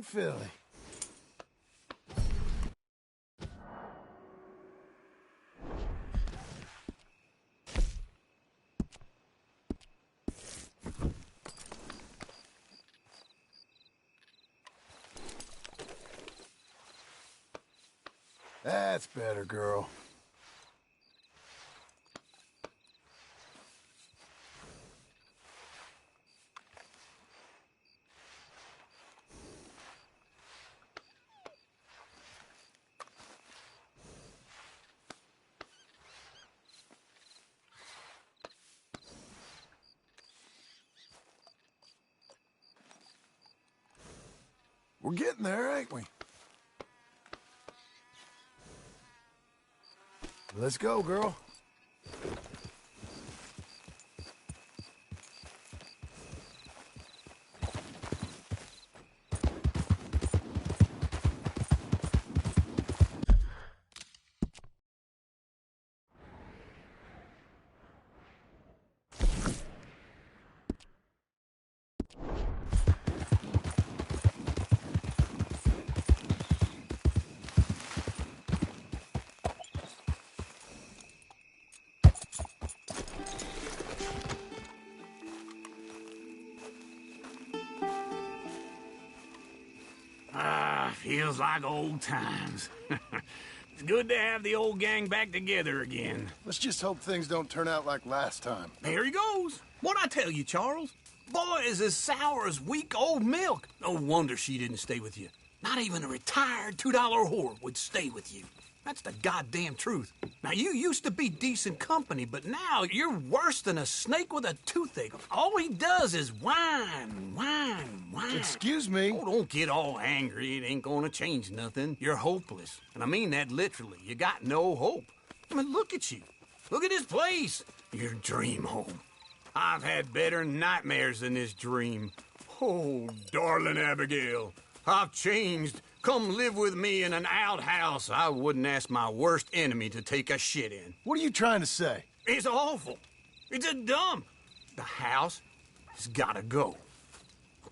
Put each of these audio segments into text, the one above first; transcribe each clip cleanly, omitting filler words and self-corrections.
filly. That's better, girl. We're getting there, ain't we? Let's go, girl. Feels like old times. It's good to have the old gang back together again. Let's just hope things don't turn out like last time. There he goes. What'd I tell you, Charles? Boy is as sour as week old milk. No wonder she didn't stay with you. Not even a retired $2 whore would stay with you. That's the goddamn truth. Now, you used to be decent company, but now you're worse than a snake with a toothache. All he does is whine, whine, whine. Excuse me? Oh, don't get all angry. It ain't gonna change nothing. You're hopeless. And I mean that literally. You got no hope. I mean, look at you. Look at this place. Your dream home. I've had better nightmares than this dream. Oh, darling Abigail, I've changed. Come live with me in an outhouse I wouldn't ask my worst enemy to take a shit in. What are you trying to say? It's awful. It's a dump. The house has gotta go.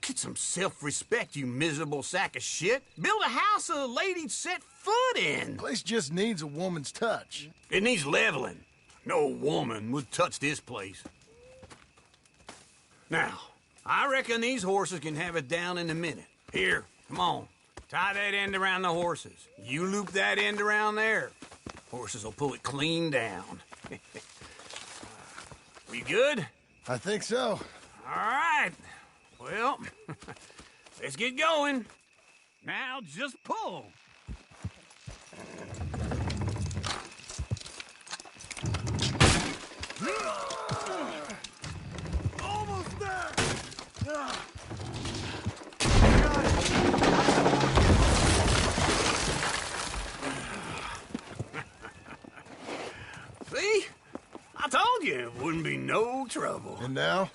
Get some self-respect, you miserable sack of shit. Build a house a lady'd set foot in. The place just needs a woman's touch. It needs leveling. No woman would touch this place. Now, I reckon these horses can have it down in a minute. Here, come on. Tie that end around the horses. You loop that end around there. Horses will pull it clean down. We good? I think so. All right. Well, let's get going. Now just pull. Almost there! See? I told you it wouldn't be no trouble. And now?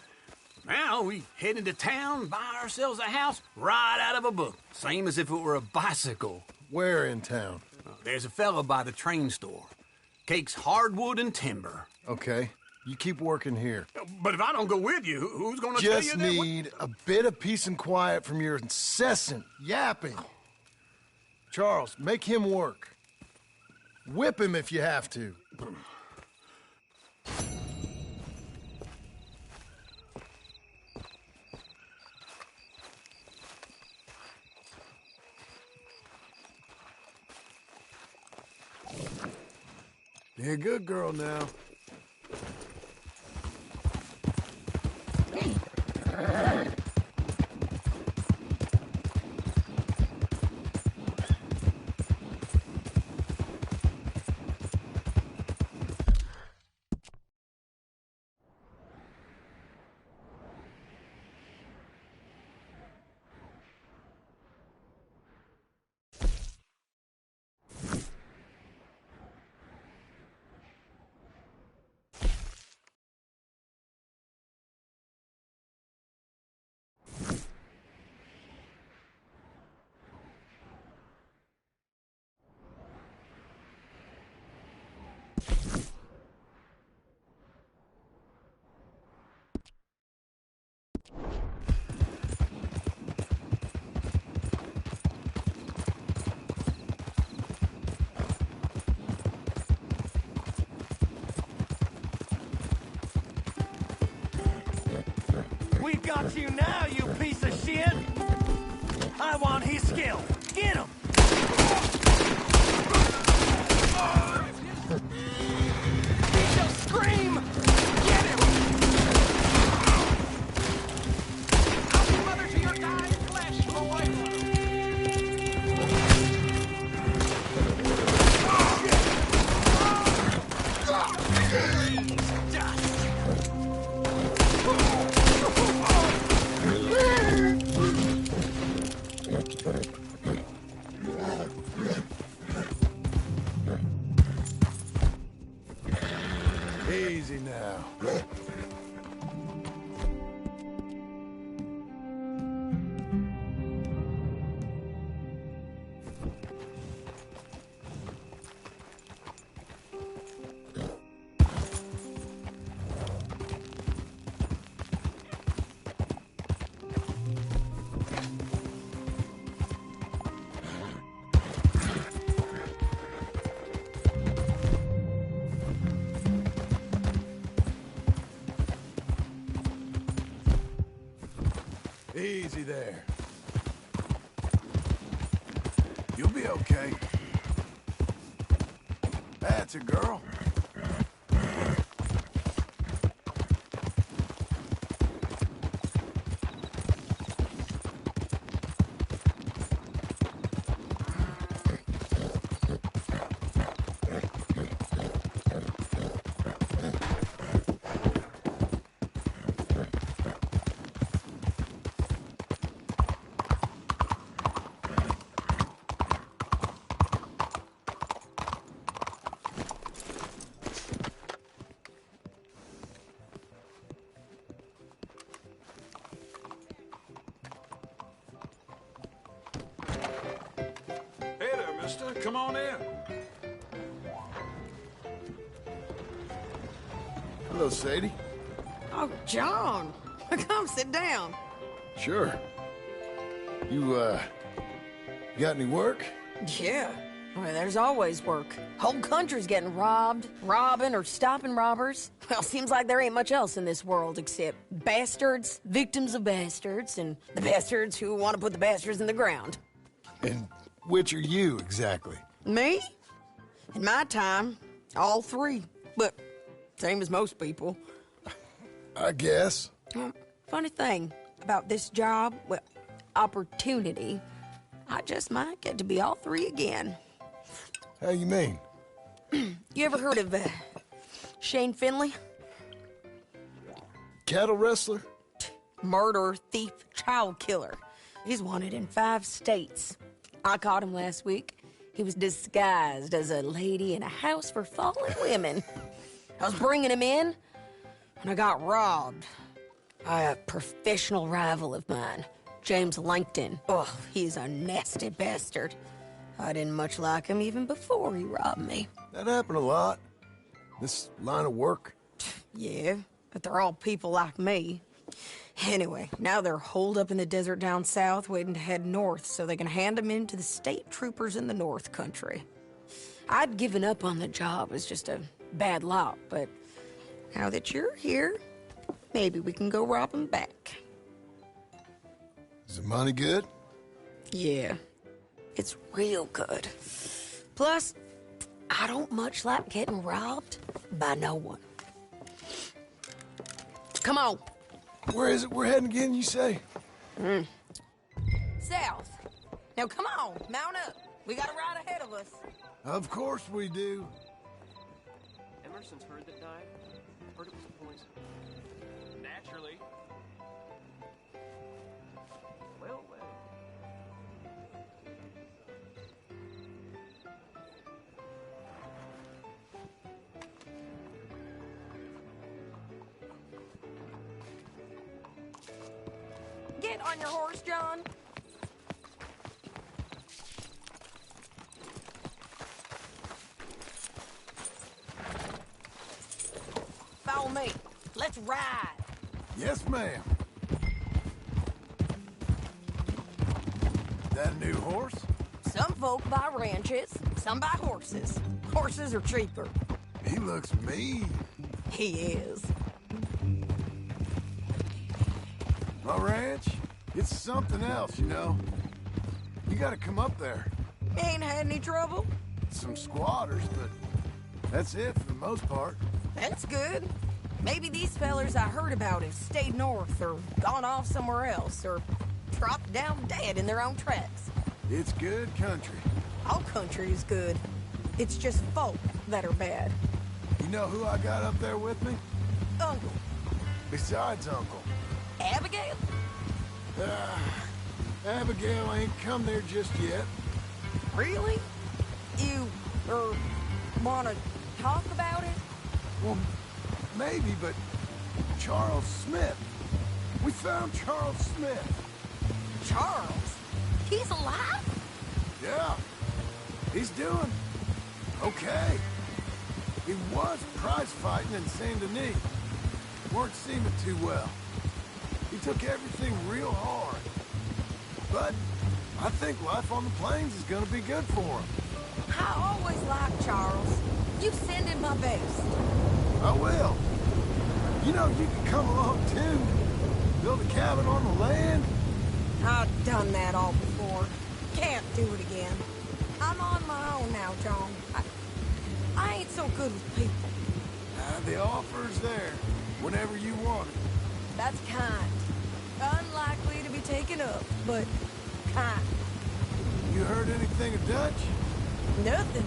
Now we head into town, buy ourselves a house right out of a book. Same as if it were a bicycle. Where in town? There's a fella by the train store. Cakes hardwood and timber. Okay. You keep working here. But if I don't go with you, who's gonna tell you Just that? need a bit of peace and quiet from your incessant yapping. Charles, make him work. Whip him if you have to. Be a good girl now. got you now, you piece of shit! I want his skill. Get him! He shall scream! Get him! I'll be mother to your dying flesh, boy! Easy now. Easy there. You'll be okay. That's a girl. Come on in. Hello, Sadie. Oh, John. Come sit down. Sure. You got any work? Yeah. Well, there's always work. Whole country's getting robbed, robbing, or stopping robbers. Well, seems like there ain't much else in this world except bastards, victims of bastards, and the bastards who want to put the bastards in the ground. And which are you, exactly? Me? In my time, all three. But same as most people. I guess. Funny thing about this job, well, opportunity, I just might get to be all three again. How you mean? You ever heard of Shane Finley? Cattle wrestler? Murderer, thief, child killer. He's wanted in 5 states. I caught him last week. He was disguised as a lady in a house for fallen women. I was bringing him in, and I got robbed by a professional rival of mine, James Langton. Oh, he's a nasty bastard. I didn't much like him even before he robbed me. That happened a lot. This line of work. Yeah, but they're all people like me. Anyway, now they're holed up in the desert down south, waiting to head north so they can hand them in to the state troopers in the north country. I'd given up on the job as just a bad lot, but now that you're here, maybe we can go rob them back. Is the money good? Yeah, it's real good. Plus, I don't much like getting robbed by no one. Come on. Where is it we're heading again, you say? South. Now come on, mount up. We got a ride ahead of us. Of course we do. Emerson's herd that died? Heard it was poison. Naturally. Well, Get on your horse, John. Follow me. Let's ride. Yes, ma'am. That a new horse? Some folk buy ranches, some buy horses. Horses are cheaper. He looks mean. He is. My ranch, it's something else, you know. You gotta come up there. Ain't had any trouble? Some squatters, but that's it for the most part. That's good. Maybe these fellers I heard about have stayed north or gone off somewhere else or dropped down dead in their own tracks. It's good country. All country is good. It's just folk that are bad. You know who I got up there with me? Uncle. Besides Uncle. Abigail? Abigail ain't come there just yet. Really? You, wanna talk about it? Well, maybe, but Charles Smith. We found Charles Smith. Charles? He's alive? Yeah. He's doing okay. He was prize fighting in Saint Denis. Weren't seeming too well. He took everything real hard. But I think life on the plains is gonna be good for him. I always liked Charles. You send him my best. I will. You know, you can come along too. Build a cabin on the land. I've done that all before. Can't do it again. I'm on my own now, John. I ain't so good with people. The offer's there whenever you want it. That's kind. Unlikely to be taken up, but kind. You heard anything of Dutch? Nothing.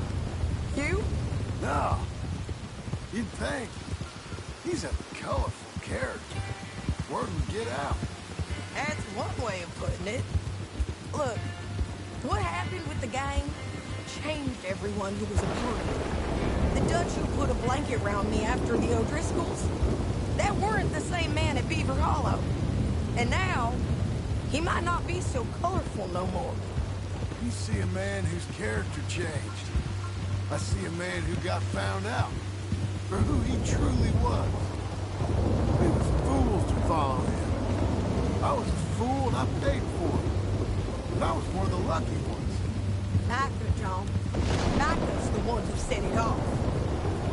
You? No. You'd think. He's a colorful character. Word would get out. That's one way of putting it. Look, what happened with the gang changed everyone who was a part of it. The Dutch who put a blanket around me after the O'Driscolls, that weren't the same man at Beaver Hollow. And now, he might not be so colorful no more. You see a man whose character changed. I see a man who got found out for who he truly was. We was fools to follow him. I was a fool and I paid for it. But I was one of the lucky ones. Micah, John. Micah's the one who set it off.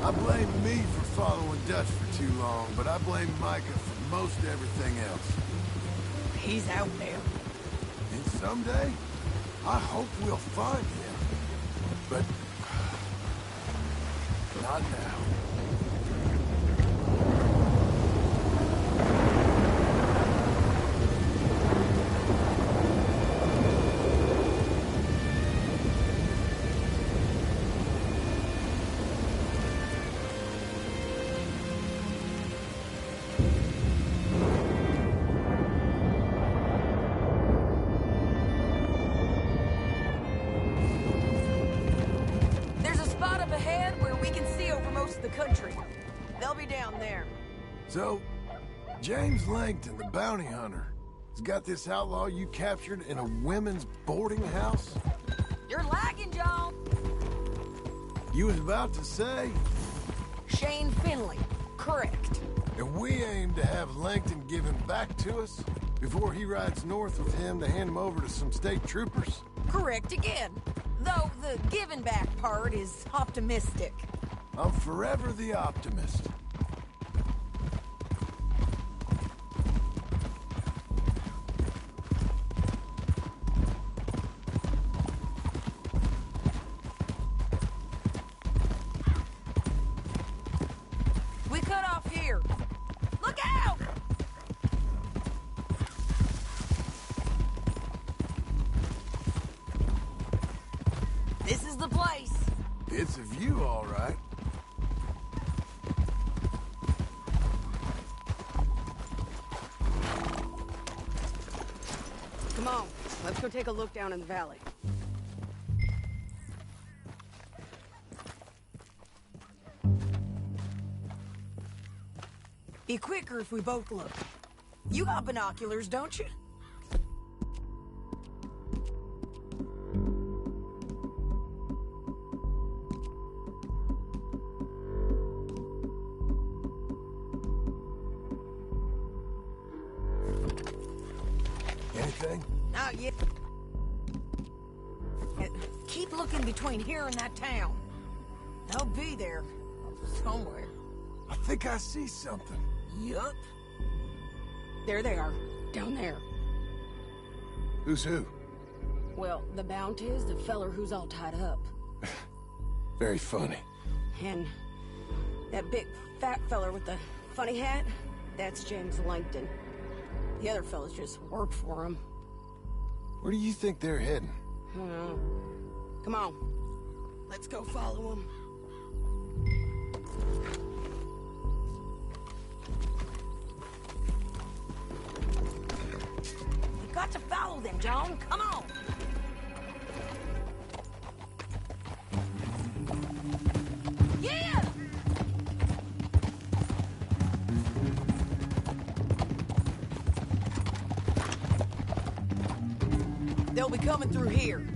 I blame me for following Dutch for too long, but I blame Micah for most everything else. He's out there. And someday, I hope we'll find him. But not now. So, James Langton, the bounty hunter, has got this outlaw you captured in a women's boarding house? You're lagging, John. You was about to say? Shane Finley. Correct. And we aim to have Langton give him back to us before he rides north with him to hand him over to some state troopers? Correct again. Though the giving back part is optimistic. I'm forever the optimist. It's a view, all right. Come on, let's go take a look down in the valley. Be quicker if we both look. You got binoculars, don't you? Anything? Not yet. Keep looking between here and that town. They'll be there. Somewhere. I think I see something. Yup. There they are. Down there. Who's who? Well, the Bounty is the feller who's all tied up. Very funny. And that big fat feller with the funny hat, that's James Langton. The other fellas just work for him. Where do you think they're heading? I don't know. Come on. Let's go follow him. You got to follow them, John. Come on. Yeah! They'll be coming through here.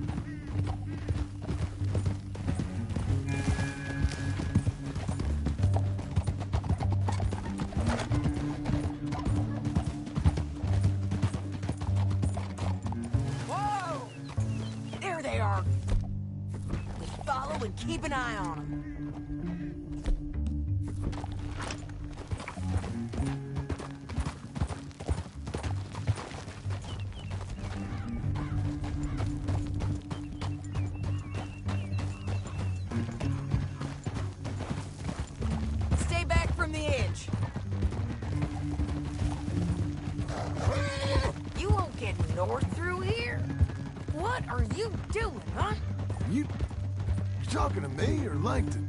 Whoa! There they are. Just follow and keep an eye on them. Stay back from the edge. You won't get north through here. What are you doing, huh? You talking to me or Langton?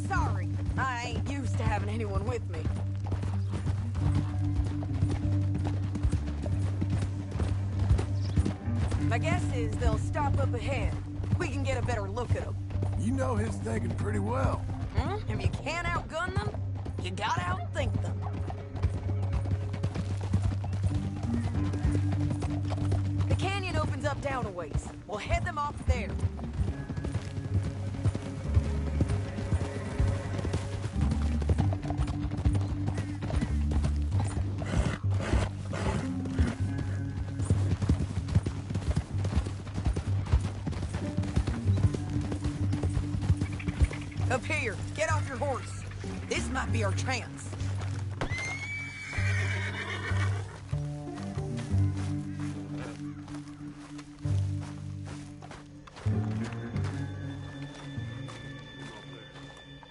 Sorry, I ain't used to having anyone with me. My guess is they'll stop up ahead. We can get a better look at them. You know his thinking pretty well. If you can't outgun them, you gotta outthink them. The canyon opens up down a ways. We'll head them off there. Up here, get off your horse. This might be our chance.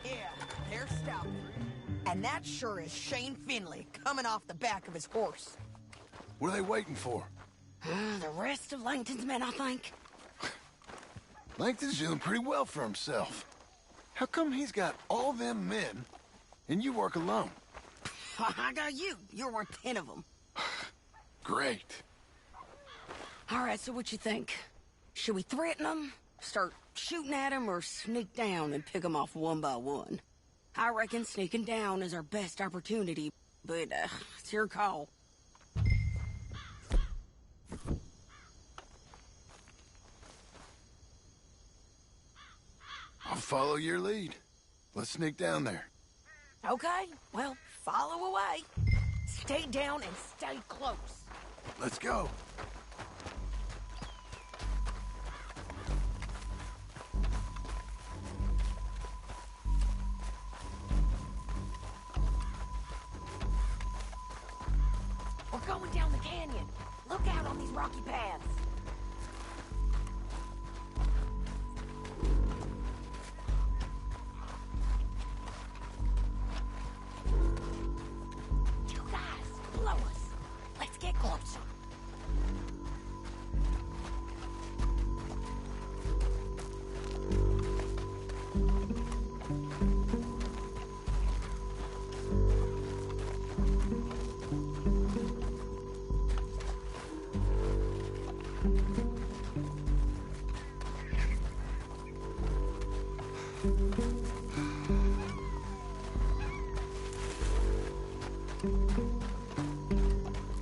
Yeah, they're stopping. And that sure is Shane Finley coming off the back of his horse. What are they waiting for? The rest of Langton's men, I think. Langton's doing pretty well for himself. How come he's got all them men, and you work alone? I got you. You're worth 10 of them. Great. All right, so what you think? Should we threaten them, start shooting at them, or sneak down and pick them off one by one? I reckon sneaking down is our best opportunity, but it's your call. I'll follow your lead. Let's sneak down there. Okay, well, follow away. Stay down and stay close. Let's go. We're going down the canyon. Look out on these rocky paths. You guys, blow us. Let's get closer.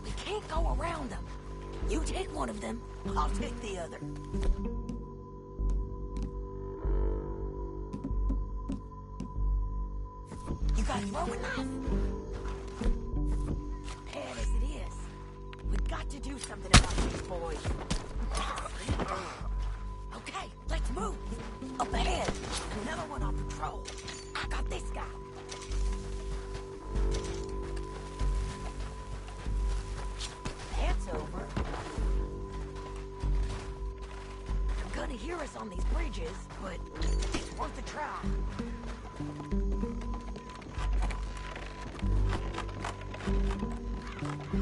We can't go around them. You take one of them, I'll take the other. You got a throwing knife? Bad as it is, we've got to do something about these boys. Okay, let's move. Up ahead, another one on patrol. I got this guy. That's dangerous on these bridges, but it's worth a try.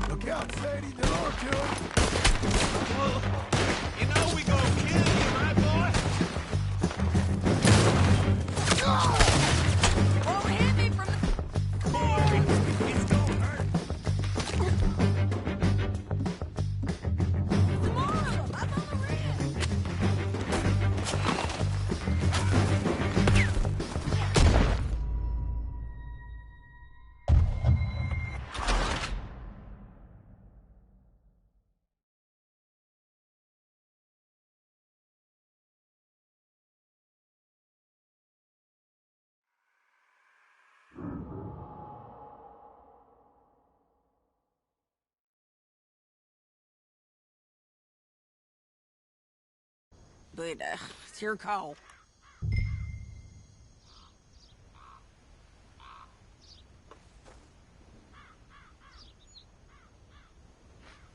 Look out, Sadie, the door to it. Well, you know we gonna kill you, right, boy? Oh, hit me from the... It's gonna hurt. Some more of them! I'm on the rim! But, it's your call.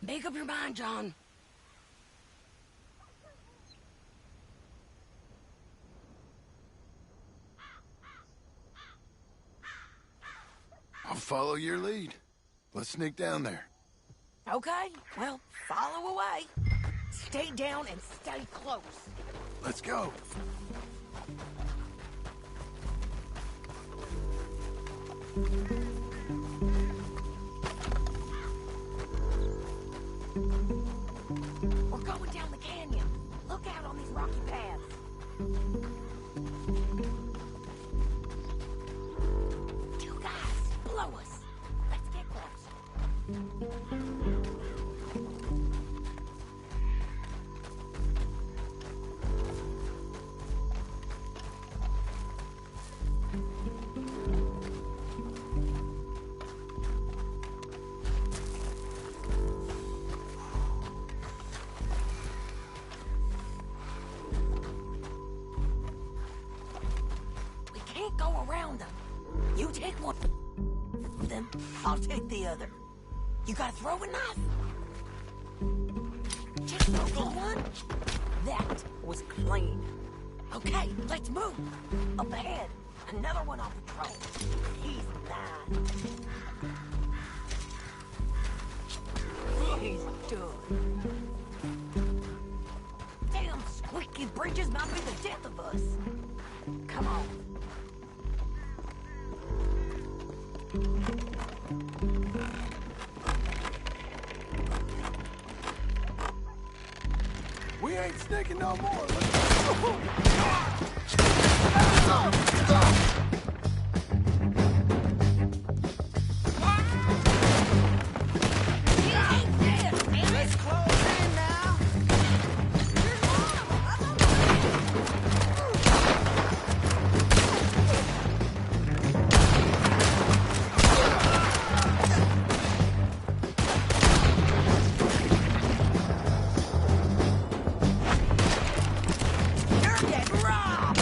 Make up your mind, John. I'll follow your lead. Let's sneak down there. Okay, well, follow away. Stay down and stay close. Let's go. We're going down the canyon. Look out on these rocky paths. Two guys, below us. Let's get close. We can't go around them. You take one of them, I'll take the other. You got a throwing knife? Just throw one? That was clean. Okay, let's move. Up ahead, another one on patrol. He's mine. He's done. Damn squeaky bridges might be the death of us. Come on. We ain't sneaking no more. He ain't dead, man. Let's close in now. There's more of 'em. I'm on the way. You're getting robbed.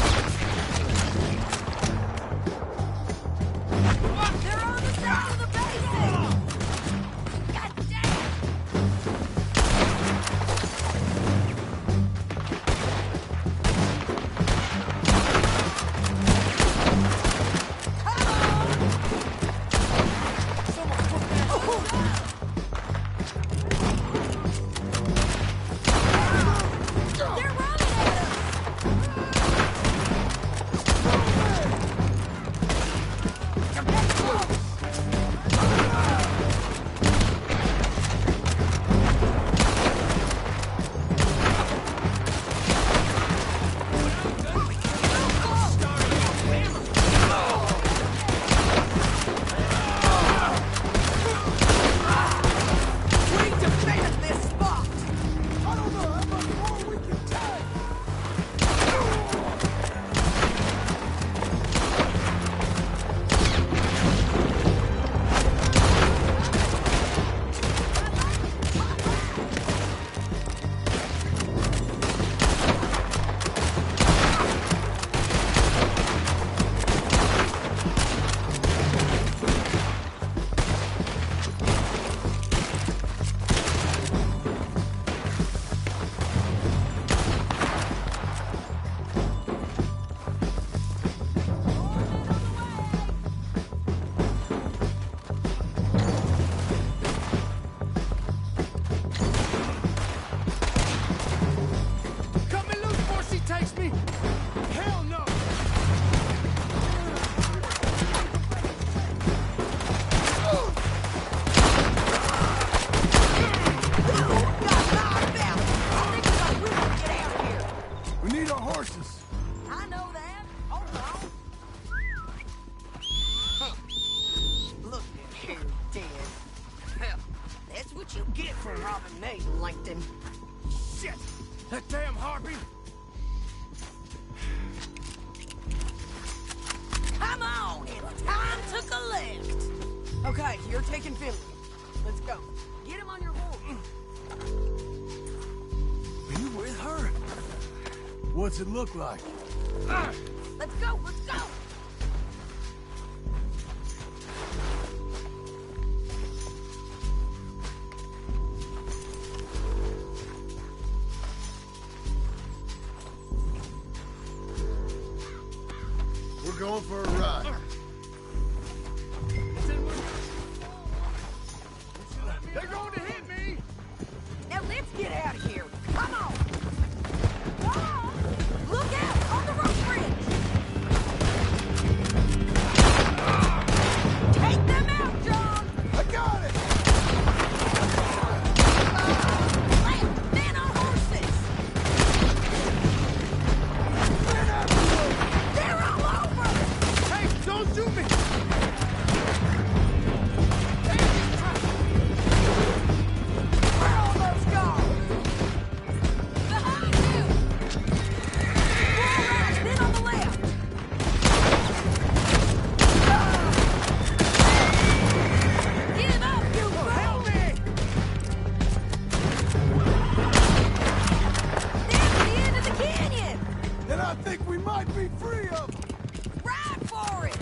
That damn harpy! Come on, it's time to collect. Okay, you're taking Finley. Let's go. Get him on your horse. Are you with her? What's it look like? Let's go, let's go. We're going for a ride. They're going to hit me! Now let's get out of here. Come on. Ah! Look out on the rope bridge. Take them out, John. I got it! Left, men on horses. They're all over. Hey, don't shoot me! We're almost gone. Behind you. All right, men on the left. Give up, you fool. Help me! There's the end of the canyon. And I think we might be free of them. Ride for it.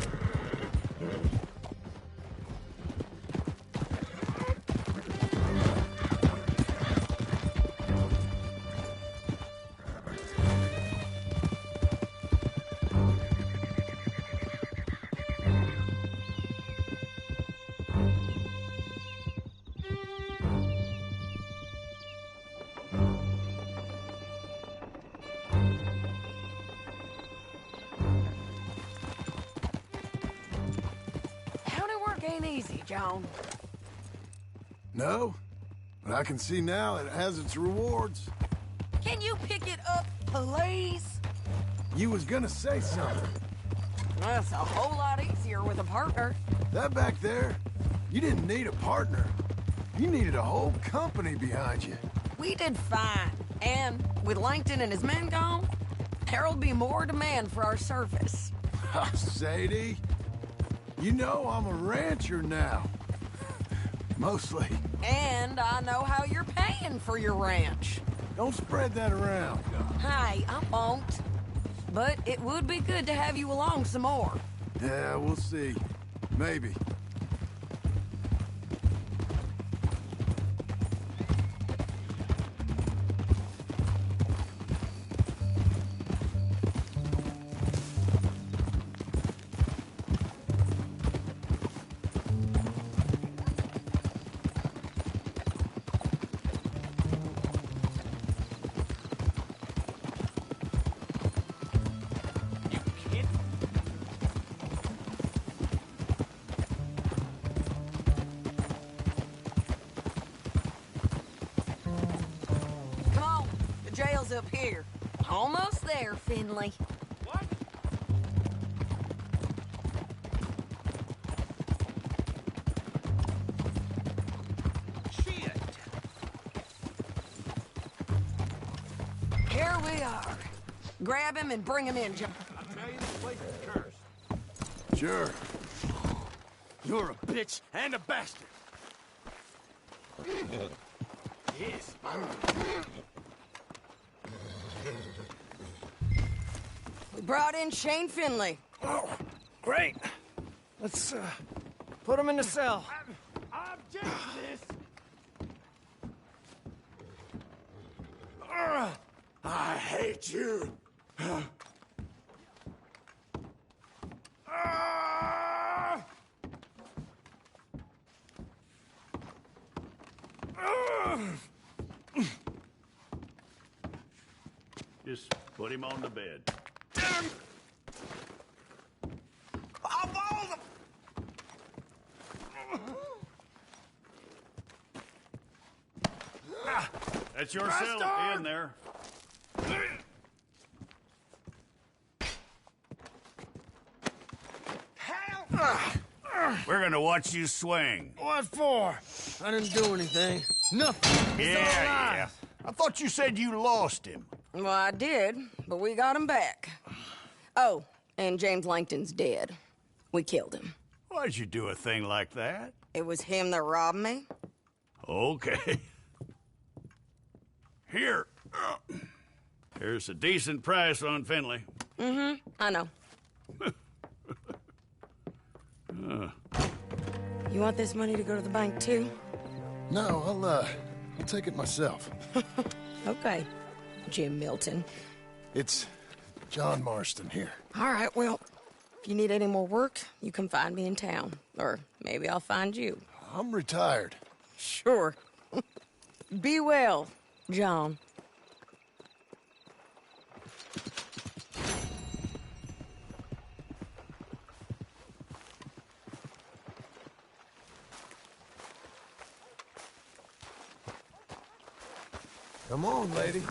County work ain't easy, John. No, but I can see now it has its rewards. Can you pick it up, please? You was gonna say something. That's a whole lot easier with a partner. That back there, you didn't need a partner. You needed a whole company behind you. We did fine. And with Langton and his men gone, there'll be more demand for our service. Sadie, you know I'm a rancher now. Mostly. And I know how you're paying for your ranch. Don't spread that around. Hey, I won't. But it would be good to have you along some more. Yeah, we'll see. Maybe. Come on, the jail's up here. Almost there, Finley. What? Shit! Here we are. Grab him and bring him in, John. I tell you, this place is cursed. Sure. You're a bitch and a bastard. Yes. We brought in Shane Finley. Oh, great. Let's put him in the cell. I object to this. I hate you. Just put him on the bed. That's your cell in there. We're gonna watch you swing. What for? I didn't do anything. Nothing. It's all Yeah. lies. I thought you said you lost him. Well, I did, but we got him back. Oh, and James Langton's dead. We killed him. Why'd you do a thing like that? It was him that robbed me. Okay. Here. Here's a decent price on Finley. I know. You want this money to go to the bank, too? No, I'll take it myself. Okay, Jim Milton. It's John Marston here. All right, well, if you need any more work, you can find me in town. Or maybe I'll find you. I'm retired. Sure. Be well, John. Come on, lady.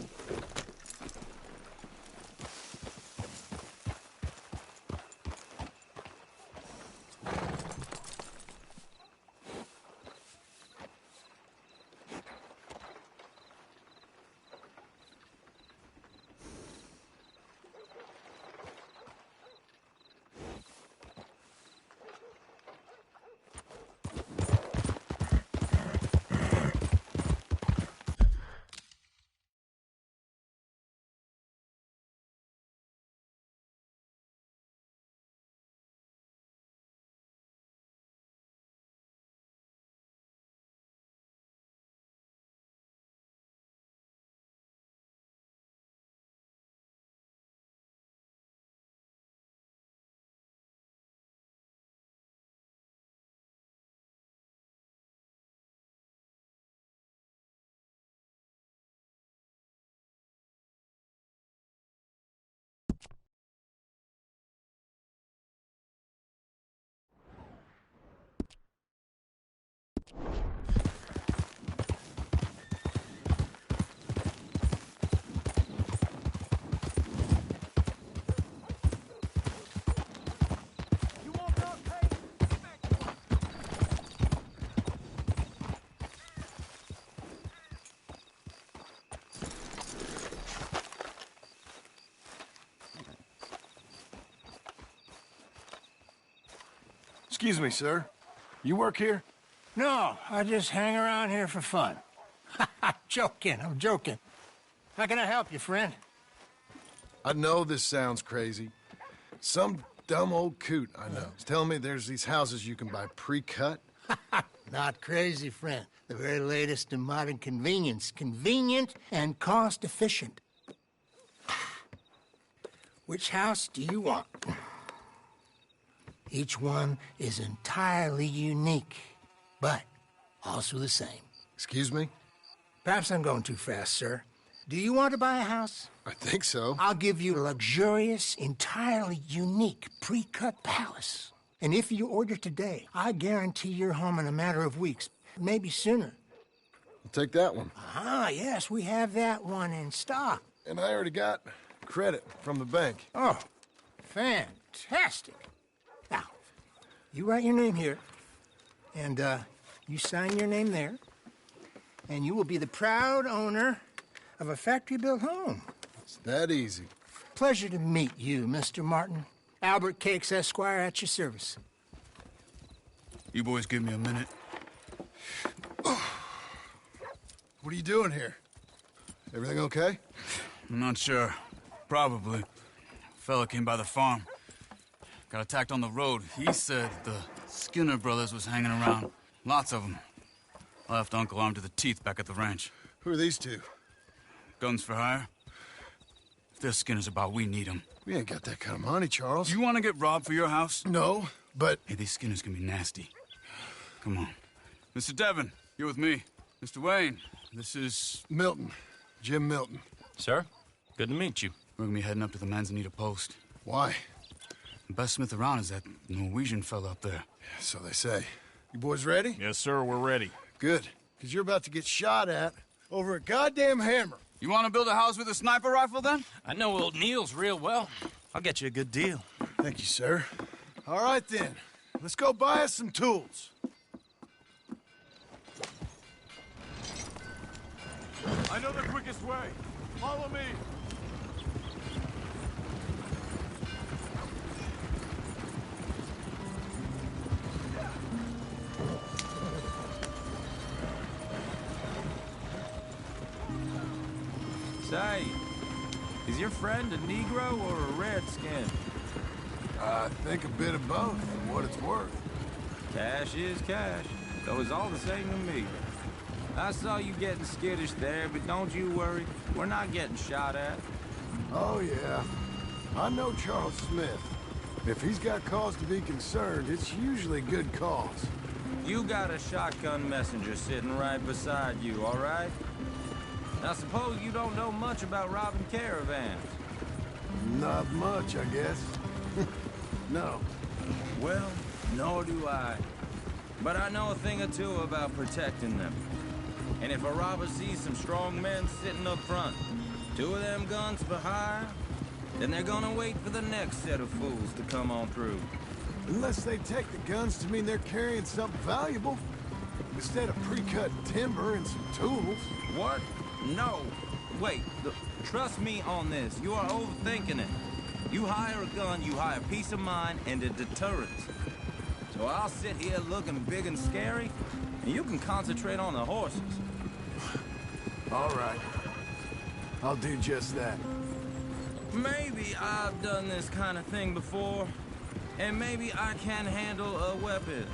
Excuse me, sir. You work here? No, I just hang around here for fun. I'm joking. How can I help you, friend? I know this sounds crazy. Some dumb old coot I know is telling me there's these houses you can buy pre-cut. Not crazy, friend. The very latest in modern convenience. Convenient and cost-efficient. Which house do you want? Each one is entirely unique, but also the same. Excuse me? Perhaps I'm going too fast, sir. Do you want to buy a house? I think so. I'll give you a luxurious, entirely unique pre-cut palace. And if you order today, I guarantee you're home in a matter of weeks, maybe sooner. I'll take that one. Ah, yes, we have that one in stock. And I already got credit from the bank. Oh, fantastic. Now, you write your name here, and you sign your name there, and you will be the proud owner of a factory-built home. It's that easy. Pleasure to meet you, Mr. Martin. Albert Cakes, Esquire, at your service. You boys give me a minute. What are you doing here? Everything okay? I'm not sure. Probably. Fella came by the farm. Got attacked on the road. He said the Skinner brothers was hanging around. Lots of them. I left Uncle armed to the teeth back at the ranch. Who are these two? Guns for hire. If they're Skinner's about, we need them. We ain't got that kind of money, Charles. You want to get robbed for your house? No, but... Hey, these Skinners can be nasty. Come on. Mr. Devon, you're with me. Mr. Wayne, this is... Milton. Jim Milton. Sir, good to meet you. We're gonna be heading up to the Manzanita post. Why? The best smith around is that Norwegian fella up there. Yeah, so they say. You boys ready? Yes, sir, we're ready. Good, because you're about to get shot at over a goddamn hammer. You want to build a house with a sniper rifle, then? I know old Neil's real well. I'll get you a good deal. Thank you, sir. All right, then. Let's go buy us some tools. I know they're quick quickest way. Follow me. Say, is your friend a Negro or a Redskin? I think a bit of both, for what it's worth. Cash is cash, though it's all the same to me. I saw you getting skittish there, but don't you worry. We're not getting shot at. Oh, yeah. I know Charles Smith. If he's got cause to be concerned, it's usually good cause. You got a shotgun messenger sitting right beside you, all right? Now, suppose you don't know much about robbing caravans. Not much, I guess. No. Well, nor do I. But I know a thing or two about protecting them. And if a robber sees some strong men sitting up front, 2 of them guns for hire, then they're gonna wait for the next set of fools to come on through. Unless they take the guns to mean they're carrying something valuable. Instead of pre-cut timber and some tools. What? No. Wait, look, trust me on this. You are overthinking it. You hire a gun, you hire peace of mind and a deterrence. So I'll sit here looking big and scary, and you can concentrate on the horses. All right. I'll do just that. Maybe I've done this kind of thing before, and maybe I can handle a weapon.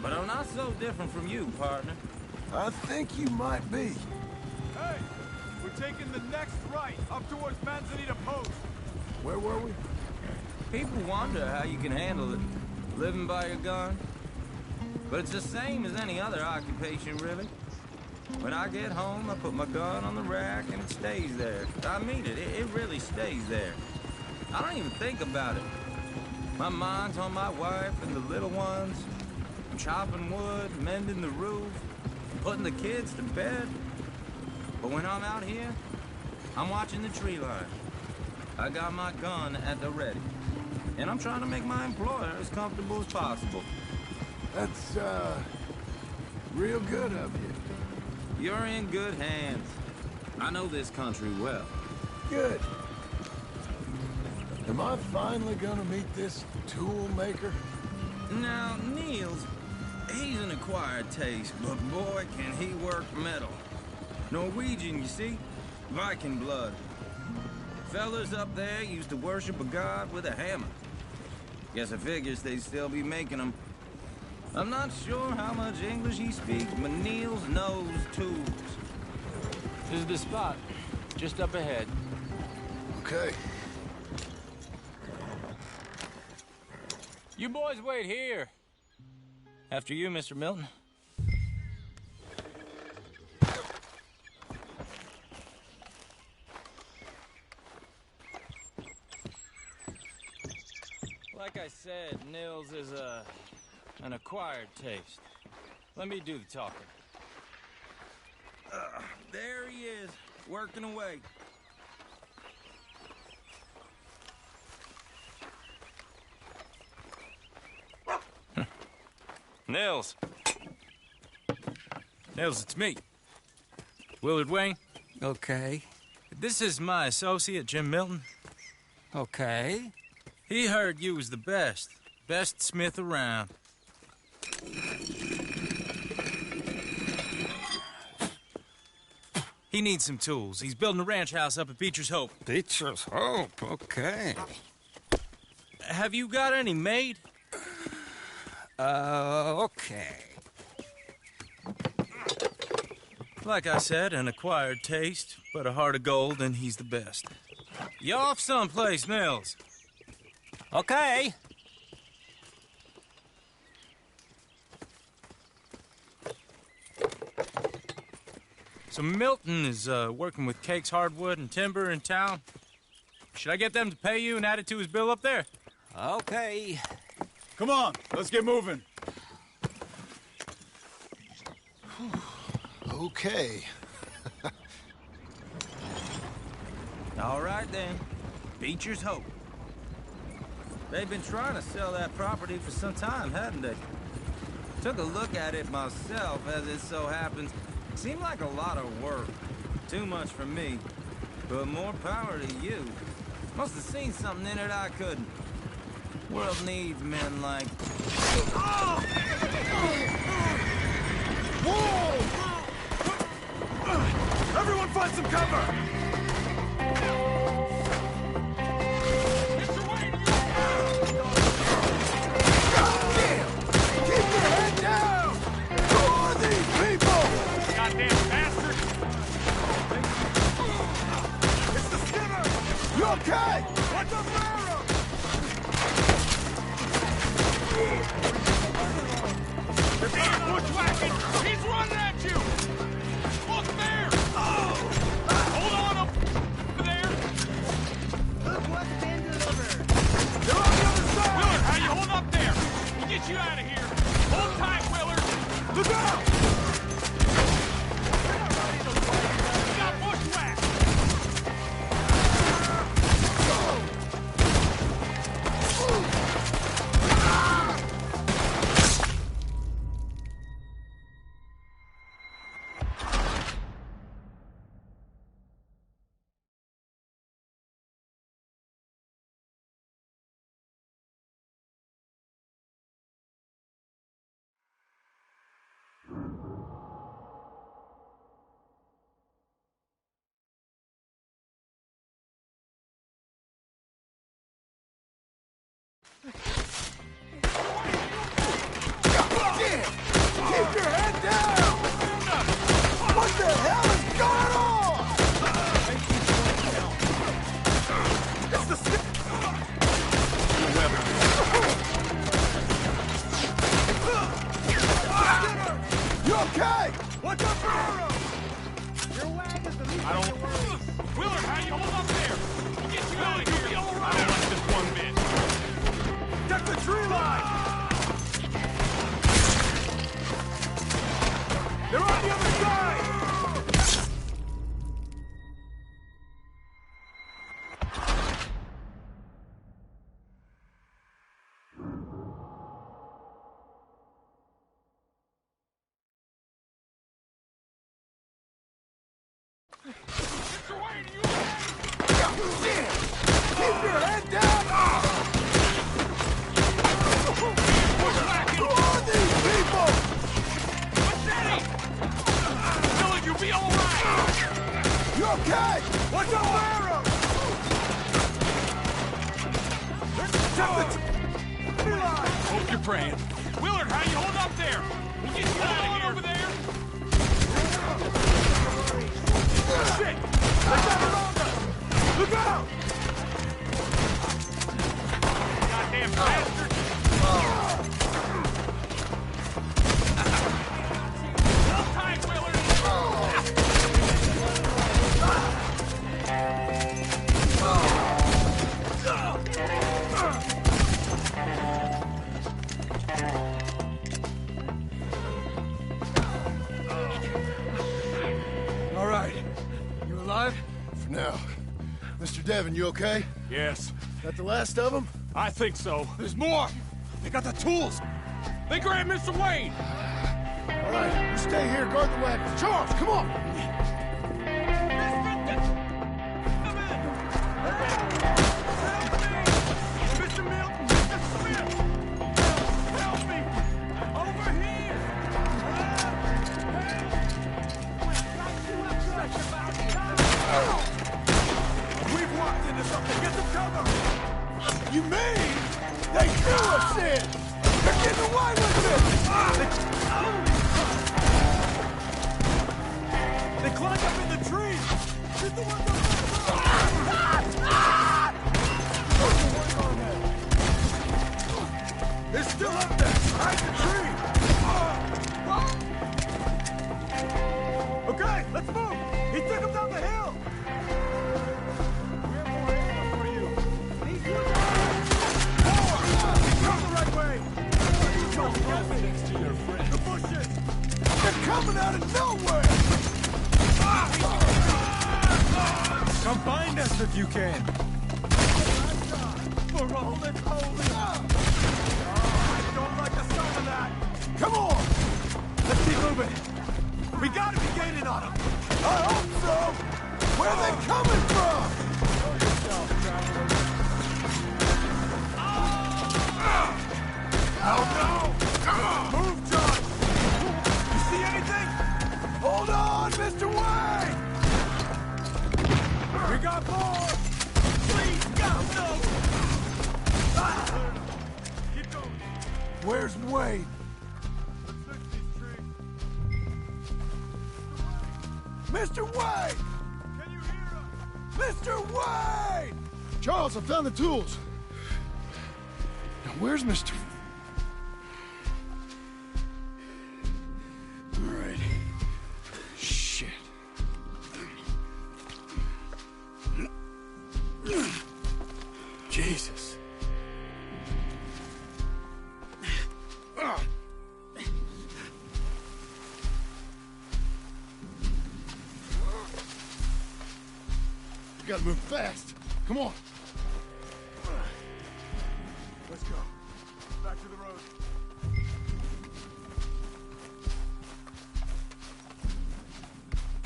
But I'm not so different from you, partner. I think you might be. Hey! We're taking the next right, up towards Manzanita Post. Where were we? People wonder how you can handle it, living by your gun. But it's the same as any other occupation, really. When I get home, I put my gun on the rack and it stays there. I mean it, it really stays there. I don't even think about it. My mind's on my wife and the little ones. I'm chopping wood, mending the roof, putting the kids to bed. But when I'm out here, I'm watching the tree line. I got my gun at the ready. And I'm trying to make my employer as comfortable as possible. That's, real good of you. You're in good hands. I know this country well. Good. Am I finally gonna meet this tool maker? Now, Niels, he's an acquired taste, but boy, can he work metal. Norwegian, you see? Viking blood. Fellas up there used to worship a god with a hammer. Guess I figures they'd still be making them. I'm not sure how much English he speaks, but Niels knows tools. This is the spot. Just up ahead. Okay. You boys wait here. After you, Mr. Milton. Like I said, Nils is an acquired taste. Let me do the talking. There he is, working away. Nils. Nils, it's me. Willard Wayne. Okay. This is my associate, Jim Milton. Okay. He heard you was the best. Best smith around. He needs some tools. He's building a ranch house up at Beecher's Hope. Beecher's Hope, okay. Have you got any made? Okay. Like I said, an acquired taste, but a heart of gold, and he's the best. You off someplace, Nils? Okay. So Milton is working with Cakes Hardwood and Timber in town. Should I get them to pay you and add it to his bill up there? Okay. Come on, let's get moving. Okay. All right, then. Beecher's Hope. They've been trying to sell that property for some time, hadn't they? Took a look at it myself, as it so happens. Seemed like a lot of work. Too much for me, but more power to you. Must have seen something in it I couldn't. World needs men like... Whoa! Everyone find some cover! Okay! What's up, Pharaoh? They're being bushwhacking! He's running at you! Look there! Hold on up there! Look what's been delivered! They're on the other side! Willard, how you hold up there? We'll get you out of here! Hold tight, Willard! Look out! We got bushwhacked! Keep your head down! What the hell is going on? It's the stick! You okay? What's up, Pharaoh? Your wag is the least I don't... of your worries. Willard, how you hold up there? We'll get you out of here. You'll be all right. I don't like this one bit. Get the tree line! They're on the other side! Mr. Wayne, you okay? Keep your head down! Who are these people? Willard, you'll be all right! You okay? What's up, Pharaoh? Hope you're praying. Willard, how you hold up there? We'll get you out of here. Over there. Shit! They got it on us! Look out! Goddamn bastard! Hold tight, Willard! All right. You alive? For now. Mr. Devon, you okay? Yes. That the last of them? I think so. There's more! They got the tools! They grabbed Mr. Wayne! All right, you stay here, guard the wagon. Charles, come on! Mr. Milton! Mr. Smith! Help me! Over here! We've walked into something! Get some cover! You mean they threw us in? They're getting away with it! They climbed up in the trees! Shoot the ones on They're still up there! Hide the tree! Okay, let's move! He took them down the hill! We have more ammo for you! These ones are... More! Come the right way! Next to your friend. The bushes! They're coming out of nowhere! Come find us if you can! For all that's holy! I don't like the sound of that! Come on! Let's keep moving! We gotta be gaining on them! I hope so! Where are they coming from? Oh, no! Come on! Move, John! You see anything? Hold on, Mr. Wayne! We got more! Please, God, no! Keep going. Where's Wade? Mr. Wade! Can you hear us? Mr. Wade! Charles, I found the tools. Now, where's Mr. All right. Shit. Jesus. You gotta move fast. Come on. Let's go. Back to the road.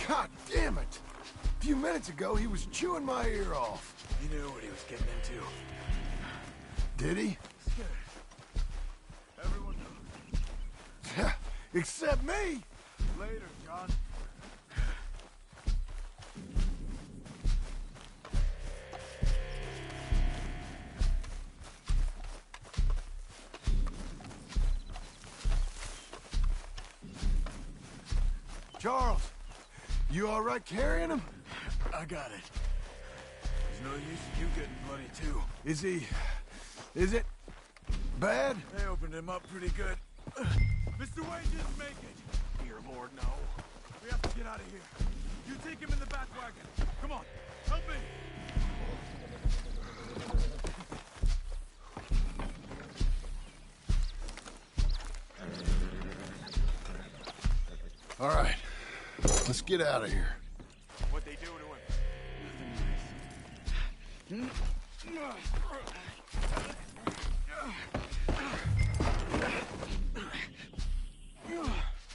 God damn it! A few minutes ago, he was chewing my ear off. He knew what he was getting into. Did he? Skinner. Everyone knows. Except me! Later, John. Charles, you all right carrying him? I got it. There's no use in you getting bloody, too. Is it bad? They opened him up pretty good. Mr. Wayne didn't make it. Dear Lord, no. We have to get out of here. You take him in the back wagon. Come on, help me. All right, let's get out of here. What'd they do to him?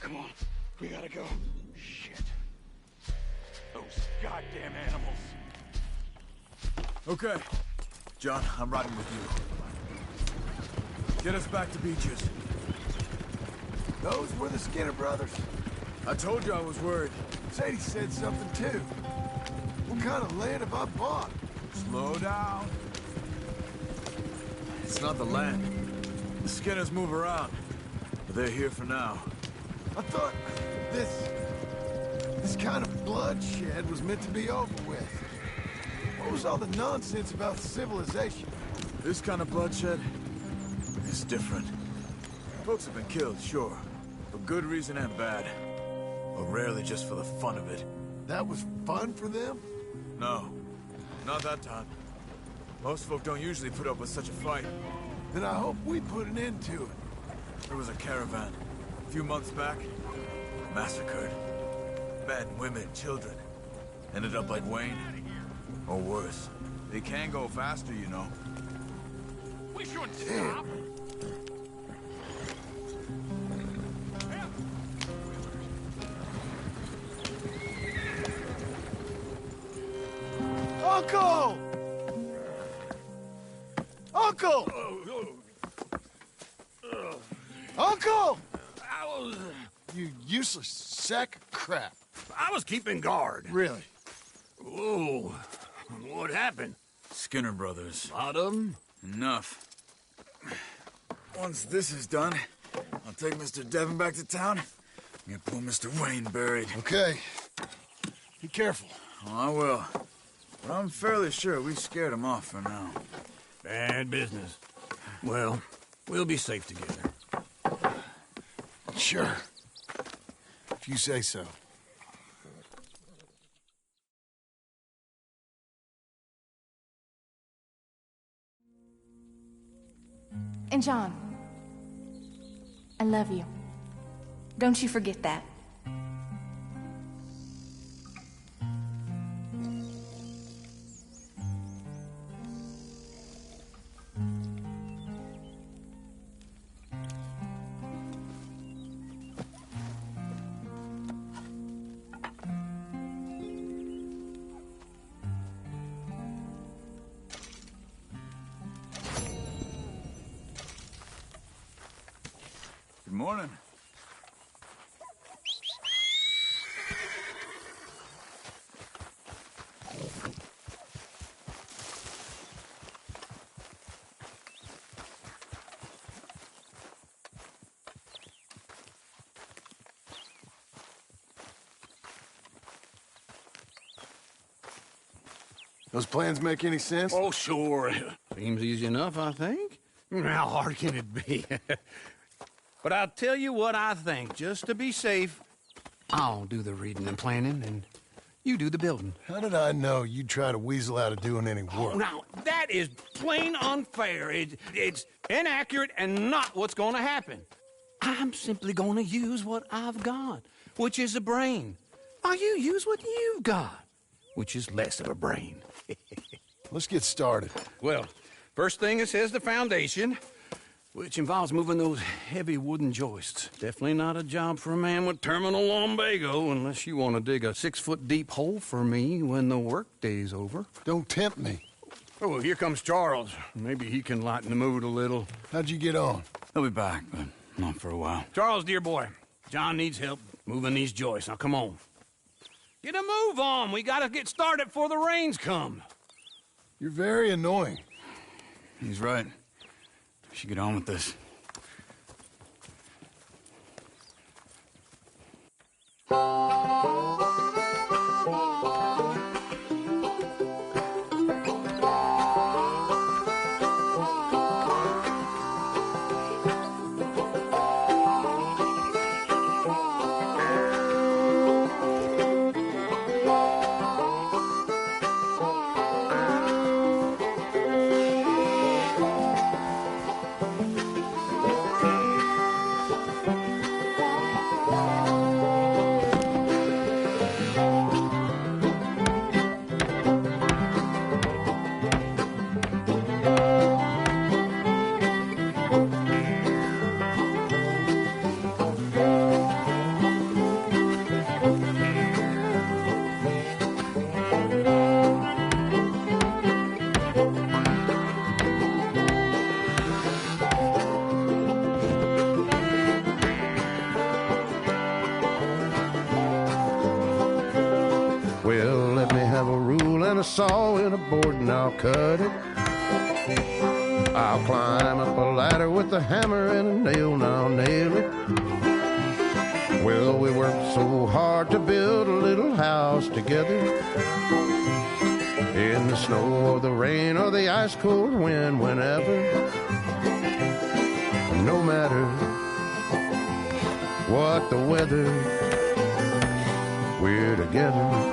Come on, we gotta go. Shit. Those goddamn animals. Okay. John, I'm riding with you. Get us back to Beaches. Those were the Skinner brothers. I told you I was worried. Sadie said something too. What kind of land have I bought? Slow down. It's not the land. The Skinners move around. But they're here for now. I thought this kind of bloodshed was meant to be over with. What was all the nonsense about civilization? This kind of bloodshed is different. Folks have been killed, sure. For good reason and bad. But rarely just for the fun of it. That was fun for them? No. Not that time. Most folk don't usually put up with such a fight. Then I hope we put an end to it. There was a caravan. A few months back. Massacred. Men, women, children. Ended up like Wayne. Or worse. They can go faster, you know. We shouldn't stop. Uncle! Uncle! Uncle! You useless sack of crap. I was keeping guard. Really? Whoa. What happened? Skinner brothers. Lot of them? Enough. Once this is done, I'll take Mr. Devon back to town and get poor Mr. Wayne buried. Okay. Be careful. Oh, I will. But I'm fairly sure we scared him off for now. Bad business. Well, we'll be safe together. Sure. If you say so. And John, I love you. Don't you forget that. morning. Those plans make any sense? Oh, sure. Seems easy enough, I think. How hard can it be? But I'll tell you what I think. Just to be safe, I'll do the reading and planning, and you do the building. How did I know you'd try to weasel out of doing any Oh, work? now, that is plain unfair. It's inaccurate and not what's going to happen. I'm simply going to use what I've got, which is a brain. While you use what you've got, which is less of a brain. Let's get started. Well, first thing it says the foundation, which involves moving those heavy wooden joists. Definitely not a job for a man with terminal lumbago, unless you want to dig a 6-foot deep hole for me when the workday's over. Don't tempt me. Oh, well, here comes Charles. Maybe he can lighten the mood a little. How'd you get on? He'll be back, but not for a while. Charles, dear boy, John needs help moving these joists. Now, come on. Get a move on. We gotta get started before the rains come. You're very annoying. He's right. We should get on with this. Well, let me have a rule and a saw and a board and I'll cut it. I'll climb up a ladder with a hammer and a nail and I'll nail it. Well, we worked so hard to build a little house together. In the snow or the rain or the ice cold wind, whenever. No matter what the weather, we're together.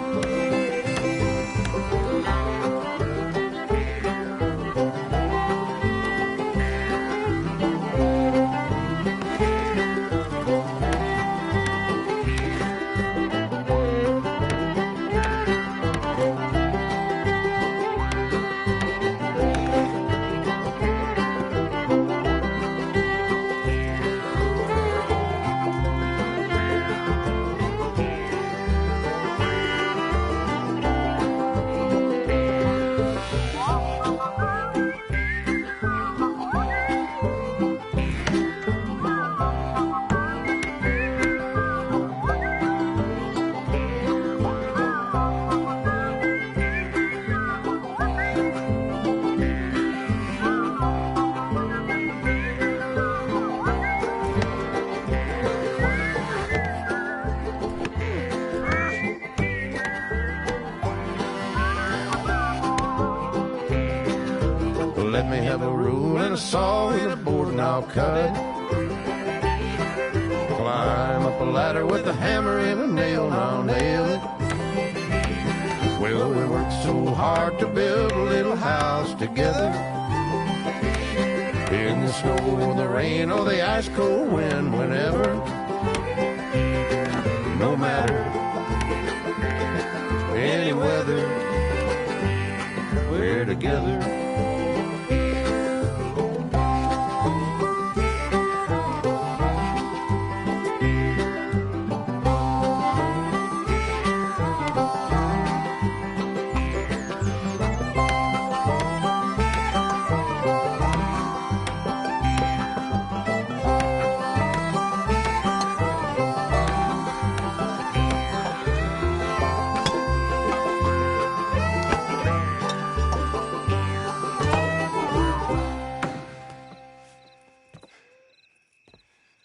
Let me have a rule and a saw and a board and I'll cut. Climb up a ladder with a hammer and a nail and I'll nail it. Well, we worked so hard to build a little house together. In the snow or the rain or the ice cold wind, whenever. No matter any weather, we're together.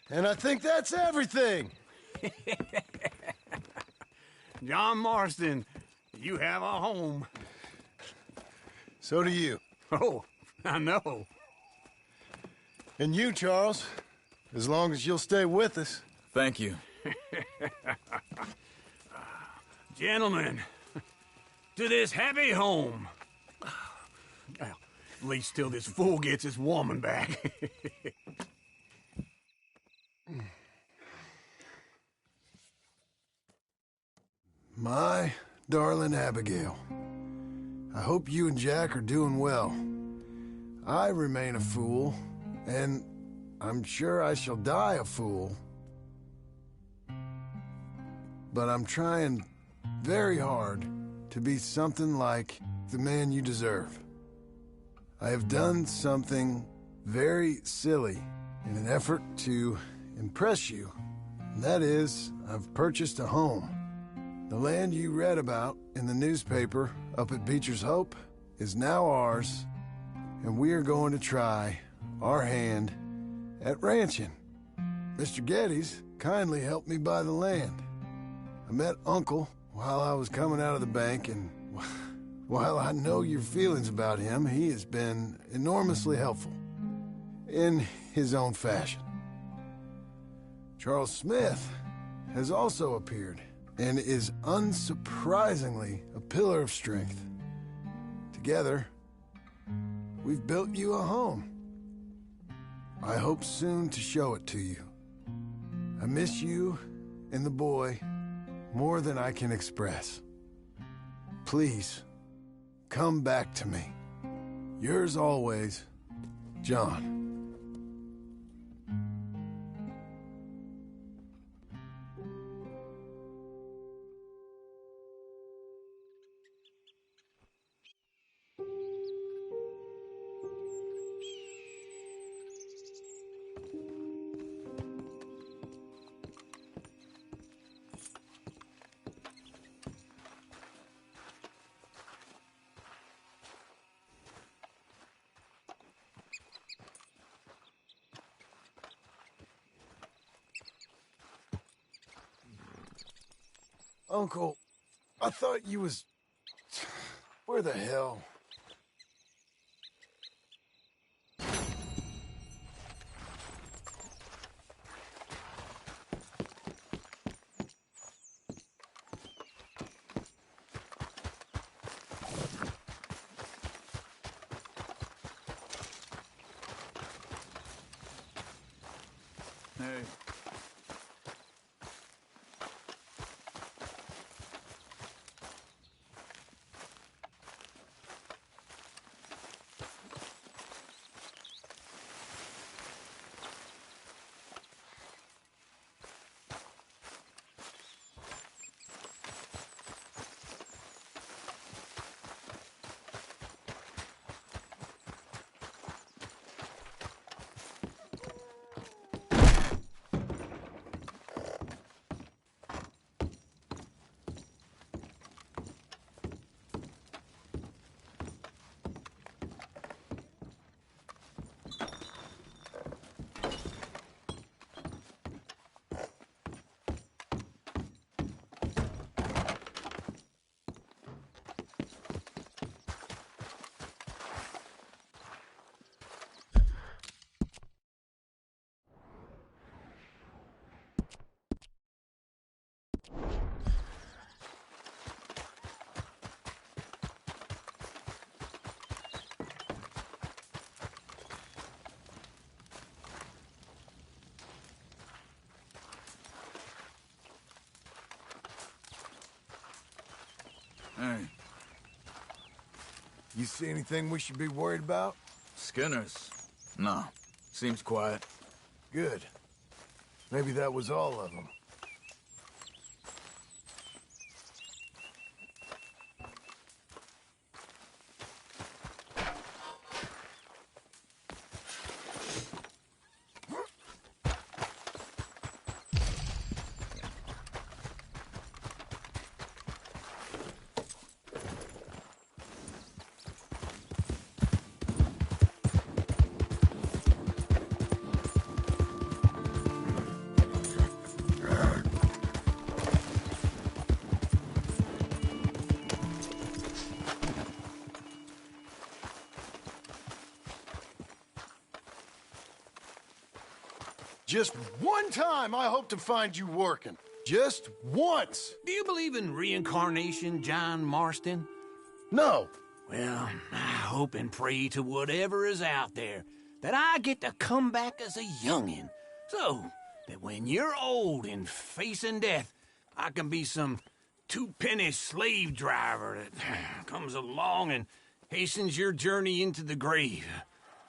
And I think that's everything. John Marston, you have a home. So do you. Oh, I know. And you, Charles, as long as you'll stay with us. Thank you. Gentlemen, to this happy home. Well, at least till this fool gets his woman back. My darling Abigail, I hope you and Jack are doing well. I remain a fool, and I'm sure I shall die a fool. But I'm trying very hard to be something like the man you deserve. I have done something very silly in an effort to impress you. And that is, I've purchased a home. The land you read about in the newspaper up at Beecher's Hope is now ours, and we are going to try our hand at ranching. Mr. Geddes kindly helped me buy the land. I met Uncle while I was coming out of the bank, and while I know your feelings about him, he has been enormously helpful in his own fashion. Charles Smith has also appeared and is unsurprisingly a pillar of strength. Together, we've built you a home. I hope soon to show it to you. I miss you and the boy more than I can express. Please, come back to me. Yours always, John. Uncle, I thought you was... Where the hell? Hey. Hey. You see anything we should be worried about? Skinners? No. Seems quiet. Good. Maybe that was all of them. Just one time I hope to find you working. Just once. Do you believe in reincarnation, John Marston? No. Well, I hope and pray to whatever is out there that I get to come back as a youngin', so that when you're old and facing death, I can be some two-penny slave driver that comes along and hastens your journey into the grave.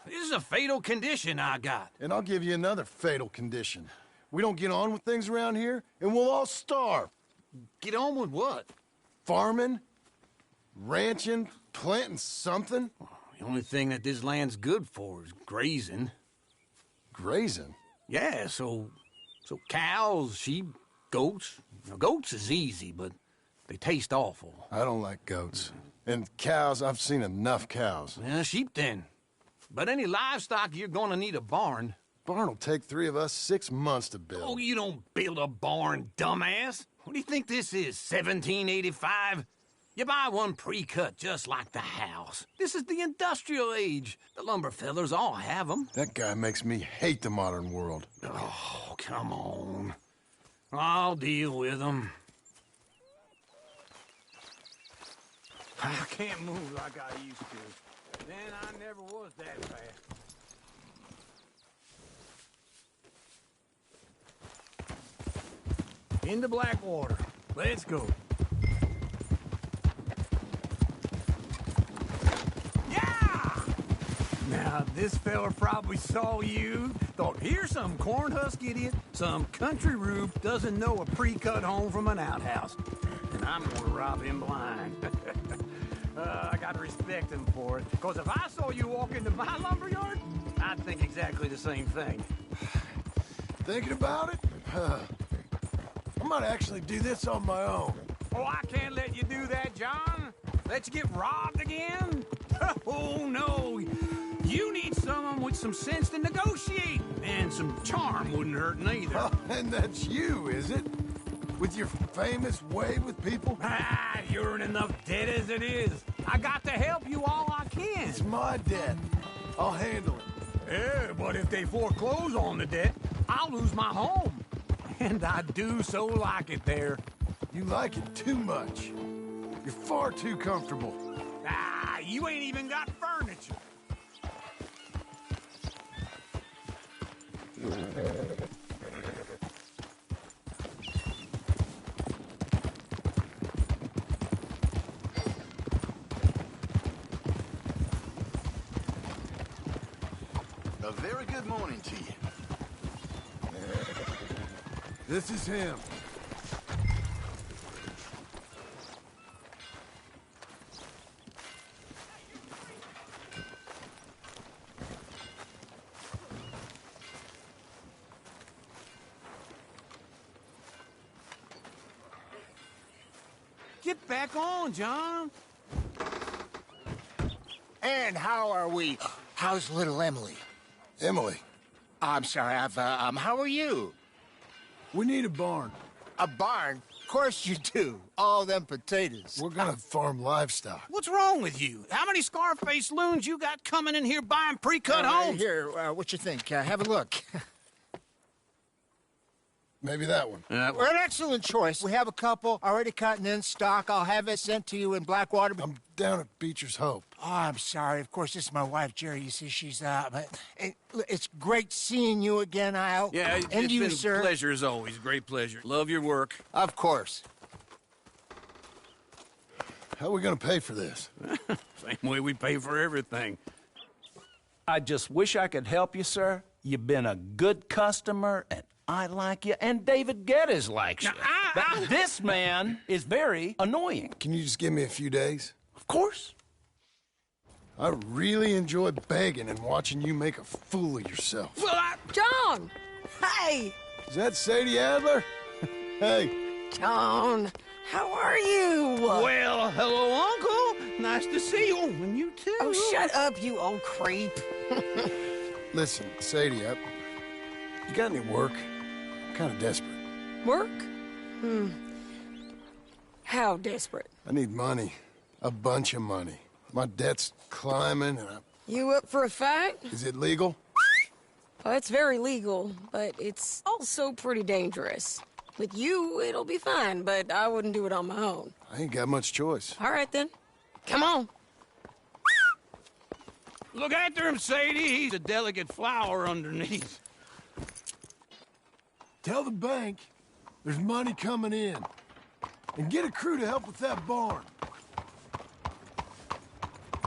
This is a fatal condition I got. And I'll give you another fatal condition. We don't get on with things around here, and we'll all starve. Get on with what? Farming, ranching, planting something. The only thing that this land's good for is grazing. Grazing? Yeah, so cows, sheep, goats. Now, goats is easy, but they taste awful. I don't like goats. And cows, I've seen enough cows. Yeah, sheep then. But any livestock, you're gonna need a barn. Barn will take 3 of us 6 months to build. Oh, you don't build a barn, dumbass. What do you think this is, 1785? You buy one pre-cut just like the house. This is the industrial age. The lumber fellers all have them. That guy makes me hate the modern world. Oh, come on. I'll deal with them. I can't move like I used to. Then I never was that fast. Into Blackwater. Let's go. Yeah! Now, this fella probably saw you, thought, here's some corn husk idiot, some country rube doesn't know a pre-cut home from an outhouse. And I'm gonna rob him blind. I gotta respect him for it, because if I saw you walk into my lumberyard, I'd think exactly the same thing. Thinking about it? I might actually do this on my own. Oh, I can't let you do that, John. Let you get robbed again? Oh, no. You need someone with some sense to negotiate. And some charm wouldn't hurt neither. Oh, and that's you, is it? With your famous way with people? Ah, you're in enough debt as it is. I got to help you all I can. It's my debt. I'll handle it. Yeah, but if they foreclose on the debt, I'll lose my home. And I do so like it there. You like it too much. You're far too comfortable. Ah, you ain't even got furniture. A very good morning to you. This is him. Get back on, John. And how are we? How's little Emily? Emily. I'm sorry, how are you? We need a barn. A barn? Of course you do. All them potatoes. We're gonna farm livestock. What's wrong with you? How many Scarface loons you got coming in here buying pre-cut homes? Here, what you think? Have a look. Maybe that one. We're an excellent choice. We have a couple already cut and in stock. I'll have it sent to you in Blackwater. I'm down at Beecher's Hope. Oh, I'm sorry. Of course, this is my wife, Jerry. You see, she's it's great seeing you again, Al. Yeah, and it's you, been sir. a pleasure as always. Great pleasure. Love your work. Of course. How are we gonna pay for this? Same way we pay for everything. I just wish I could help you, sir. You've been a good customer, and I like you, and David Geddes likes you. But this man is very annoying. Can you just give me a few days? Of course. I really enjoy begging and watching you make a fool of yourself. John! Hey! Is that Sadie Adler? Hey. John, how are you? Well, hello, Uncle. Nice to see you. And you too. Oh, shut up, you old creep. Listen, Sadie, you got any work? I'm kind of desperate. Work? How desperate? I need money. A bunch of money. My debt's climbing and You up for a fight? Is it legal? Well, it's very legal, but it's also pretty dangerous. With you, it'll be fine, but I wouldn't do it on my own. I ain't got much choice. All right, then. Come on. Look after him, Sadie. He's a delicate flower underneath. Tell the bank there's money coming in. And get a crew to help with that barn.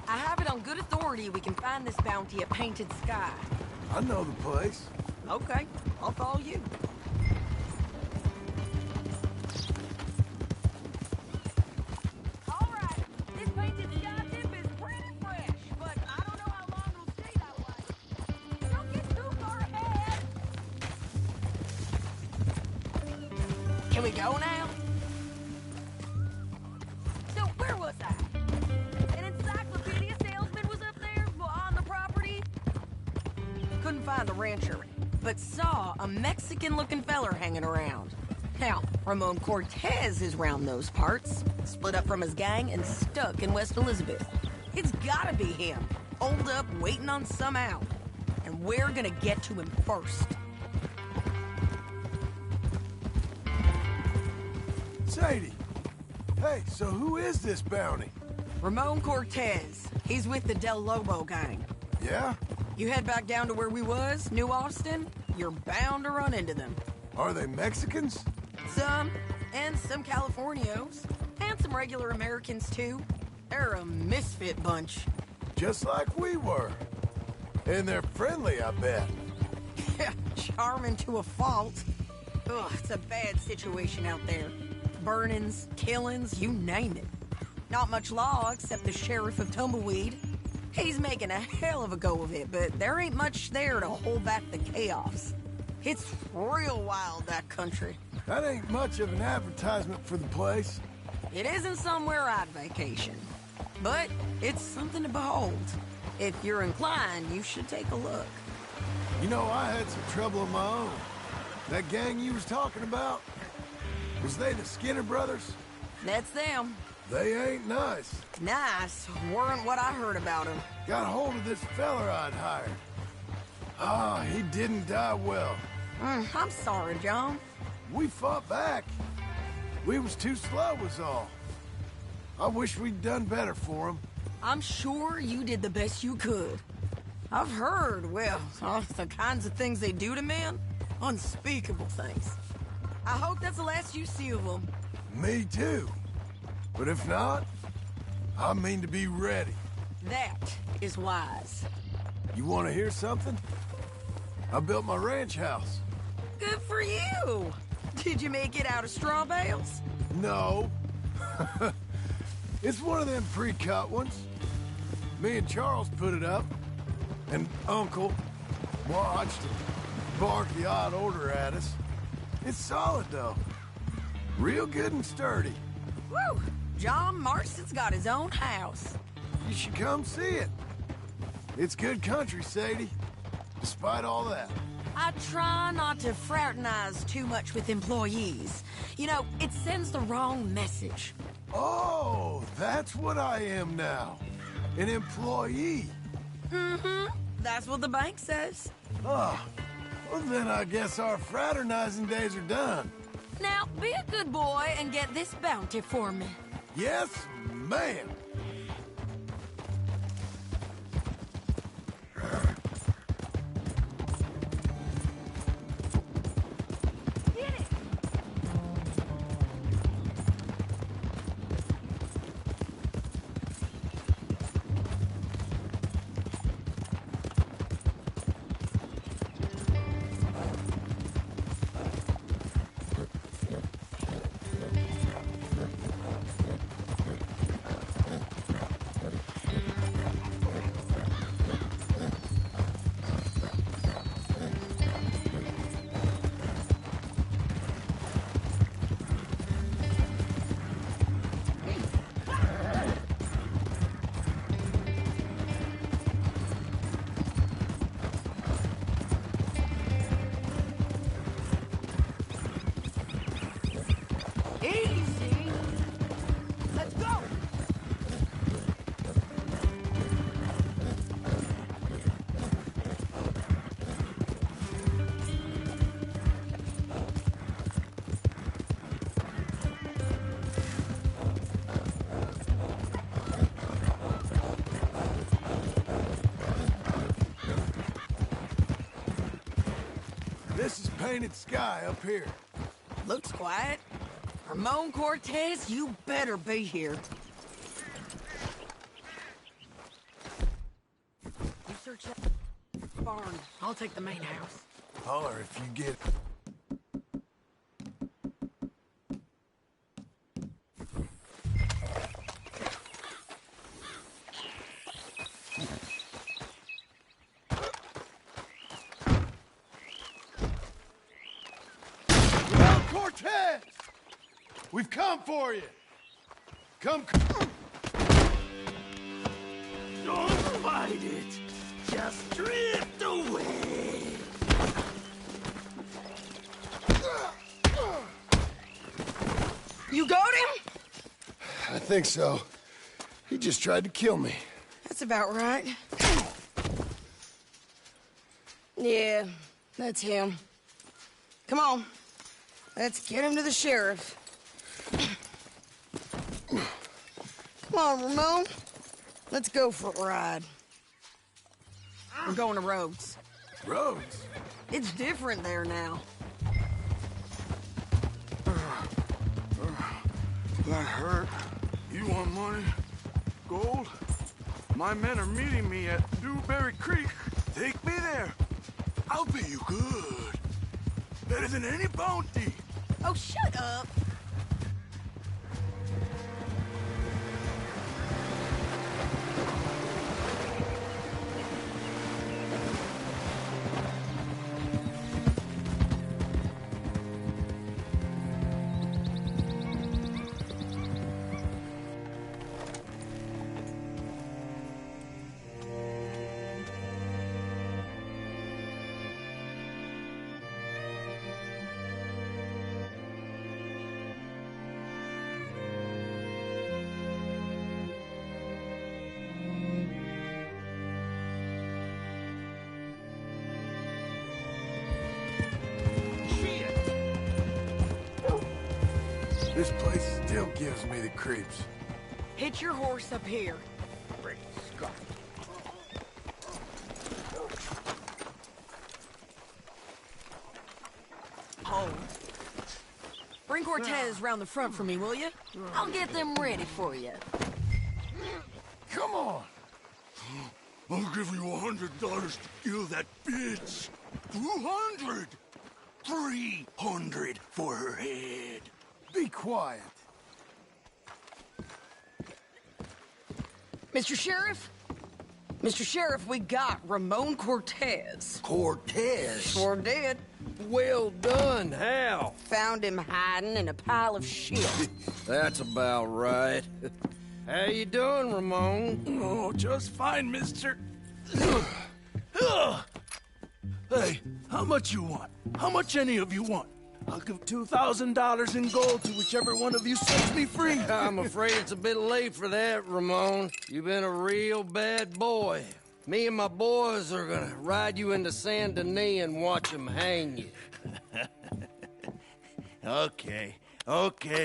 I have it on good authority we can find this bounty at Painted Sky. I know the place. Okay, I'll follow you. Can we go now? So, where was I? An encyclopedia salesman was up there on the property? Couldn't find the rancher, but saw a Mexican-looking feller hanging around. Now, Ramon Cortez is round those parts, split up from his gang and stuck in West Elizabeth. It's gotta be him, holed up waiting on some out. And we're gonna get to him first. Sadie! Hey, so who is this bounty? Ramon Cortez. He's with the Del Lobo gang. Yeah? You head back down to where we was, New Austin, you're bound to run into them. Are they Mexicans? Some, and some Californios, and some regular Americans too. They're a misfit bunch. Just like we were. And they're friendly, I bet. Yeah, charming to a fault. Ugh, it's a bad situation out there. Burnings, killings, you name it. Not much law except the sheriff of Tumbleweed. He's making a hell of a go of it, but there ain't much there to hold back the chaos. It's real wild, that country. That ain't much of an advertisement for the place. It isn't somewhere I'd vacation, but it's something to behold. If you're inclined, you should take a look. You know, I had some trouble of my own. That gang you was talking about, was they the Skinner brothers? That's them. They ain't nice. Nice weren't what I heard about them. Got hold of this feller I'd hired. Ah, he didn't die well. I'm sorry, John. We fought back. We was too slow was all. I wish we'd done better for him. I'm sure you did the best you could. I've heard, well, the kinds of things they do to men. Unspeakable things. I hope that's the last you see of them. Me too. But if not, I mean to be ready. That is wise. You want to hear something? I built my ranch house. Good for you. Did you make it out of straw bales? No. It's one of them pre-cut ones. Me and Charles put it up. And Uncle watched and barked the odd order at us. It's solid, though. Real good and sturdy. Woo! John Marston's got his own house. You should come see it. It's good country, Sadie. Despite all that. I try not to fraternize too much with employees. You know, it sends the wrong message. Oh, that's what I am now. An employee. Mm-hmm. That's what the bank says. Oh, well then I guess our fraternizing days are done. Now, be a good boy and get this bounty for me. Yes, ma'am. This is Painted Sky up here. Looks quiet. Ramon Cortez, you better be here. You search that barn. I'll take the main house. Holler if you get... Well, Cortez! We've come for you! Come... Don't fight it! Just drift away! You got him? I think so. He just tried to kill me. That's about right. Yeah, that's him. Come on. Let's get him to the sheriff. Come on, Ramon. Let's go for a ride. We're going to Rhodes. Rhodes? It's different there now. That hurt. You want money? Gold? My men are meeting me at Dewberry Creek. Take me there. I'll pay you good. Better than any bounty. Oh, shut up. This place still gives me the creeps. Hitch your horse up here. Hold. Bring Cortez round the front for me, will you? I'll get them ready for you. Come on. I'll give you $100 to kill that bitch. 200. 300 for her head. Be quiet. Mr. Sheriff? Mr. Sheriff, we got Ramon Cortez. Cortez? Sure did. Well done. How? Found him hiding in a pile of shit. That's about right. How you doing, Ramon? Oh, just fine, mister. Hey, how much you want? How much any of you want? I'll give $2,000 in gold to whichever one of you sets me free. I'm afraid it's a bit late for that, Ramon. You've been a real bad boy. Me and my boys are gonna ride you into Saint Denis and watch them hang you. Okay,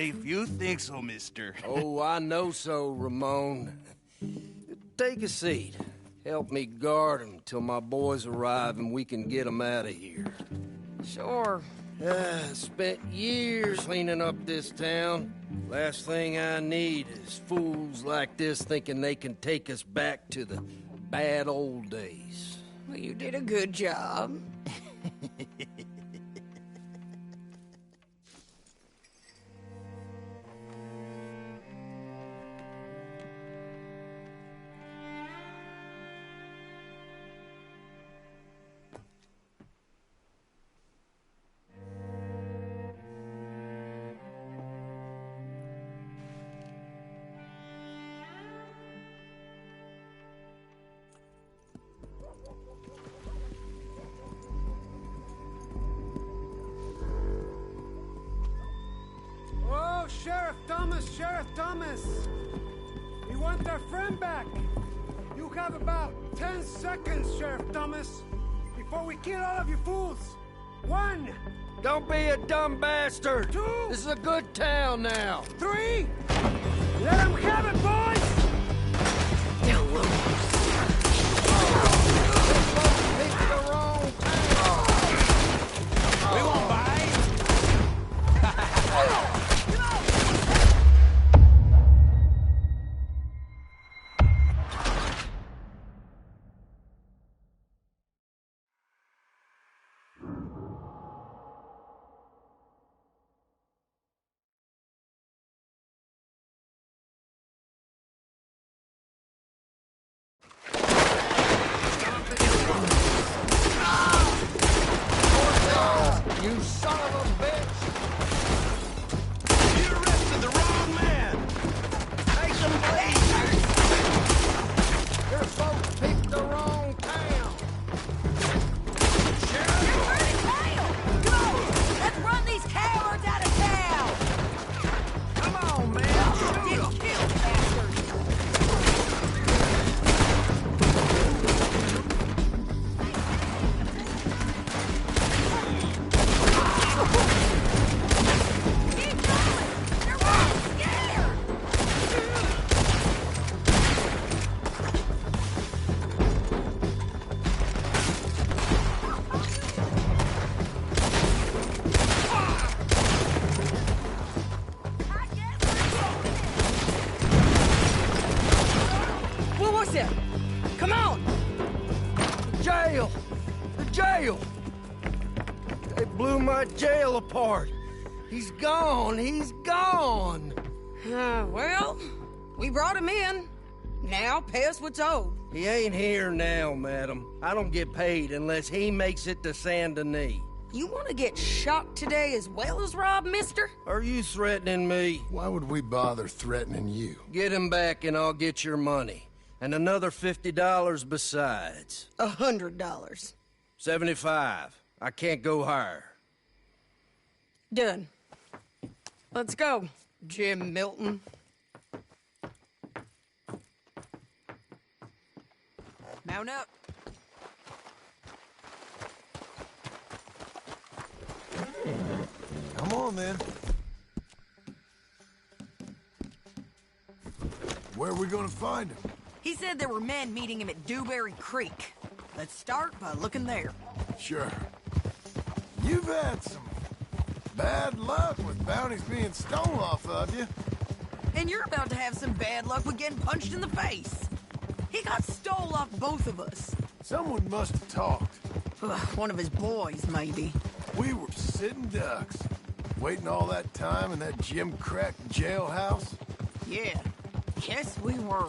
if you think so, mister. Oh, I know so, Ramon. Take a seat. Help me guard them till my boys arrive and we can get them out of here. Sure. Spent years cleaning up this town. Last thing I need is fools like this thinking they can take us back to the bad old days. Well, you did a good job. Oh, Sheriff Thomas! We want our friend back! You have about 10 seconds, Sheriff Thomas, before we kill all of you fools! 1! Don't be a dumb bastard! 2! This is a good town now! 3! Let them have it, boys! Picked the wrong town! blew my jail apart. He's gone. He's gone. Well, we brought him in. Now pay us what's owed. He ain't here now, madam. I don't get paid unless he makes it to Saint Denis. You want to get shot today as well as Rob, mister? Are you threatening me? Why would we bother threatening you? Get him back and I'll get your money. And another $50 besides. $100. 75. I can't go higher. Done. Let's go, Jim Milton. Mount up. Come on, then. Where are we gonna find him? He said there were men meeting him at Dewberry Creek. Let's start by looking there. Sure. You've had some bad luck with bounties being stolen off of you. And you're about to have some bad luck with getting punched in the face. He got stole off both of us. Someone must have talked. One of his boys, maybe. We were sitting ducks, waiting all that time in that gim-crack jailhouse. Yeah, yes we were.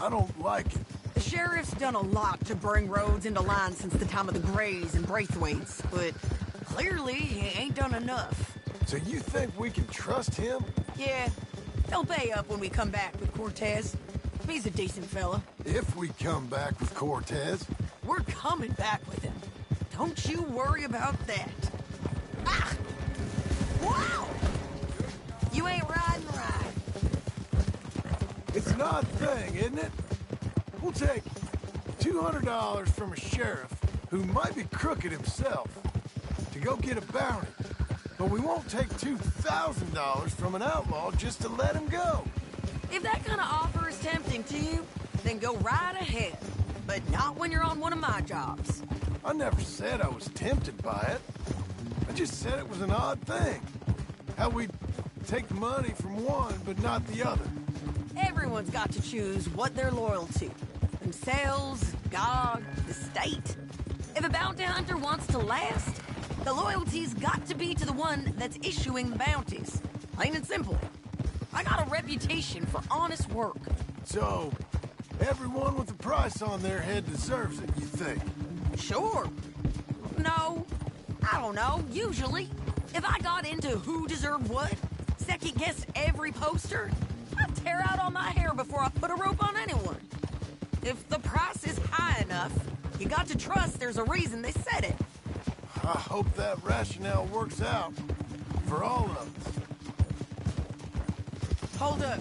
I don't like it. The sheriff's done a lot to bring roads into line since the time of the Grays and Braithwaites, but clearly he ain't done enough. So you think we can trust him? Yeah, they'll pay up when we come back with Cortez. He's a decent fella. If we come back with Cortez. We're coming back with him. Don't you worry about that. Ah! Wow! You ain't riding right. It's an odd thing, isn't it? We'll take $200 from a sheriff who might be crooked himself to go get a bounty. But we won't take $2,000 from an outlaw just to let him go. If that kind of offer is tempting to you, then go right ahead. But not when you're on one of my jobs. I never said I was tempted by it. I just said it was an odd thing. How we take money from one, but not the other. Everyone's got to choose what they're loyal to. Themselves, God, the state. If a bounty hunter wants to last, the loyalty's got to be to the one that's issuing the bounties. Plain and simple. I got a reputation for honest work. So, everyone with a price on their head deserves it, you think? Sure. No. I don't know, usually. If I got into who deserved what, second-guessed every poster, I'd tear out all my hair before I put a rope on anyone. If the price is high enough, you got to trust there's a reason they said it. I hope that rationale works out for all of us. Hold up.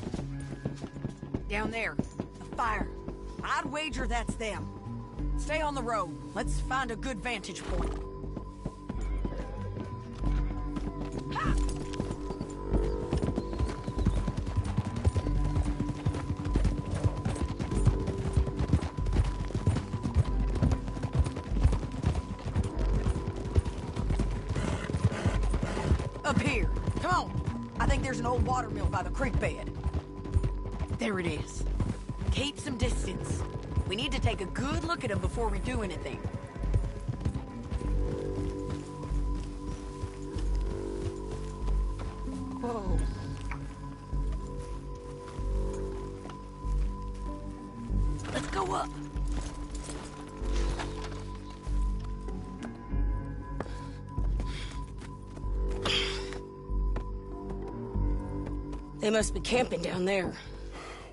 Down there, a fire. I'd wager that's them. Stay on the road. Let's find a good vantage point. Ha! Up here. Come on. I think there's an old water mill by the creek bed. There it is. Keep some distance. We need to take a good look at him before we do anything. Whoa. Let's go up. They must be camping down there.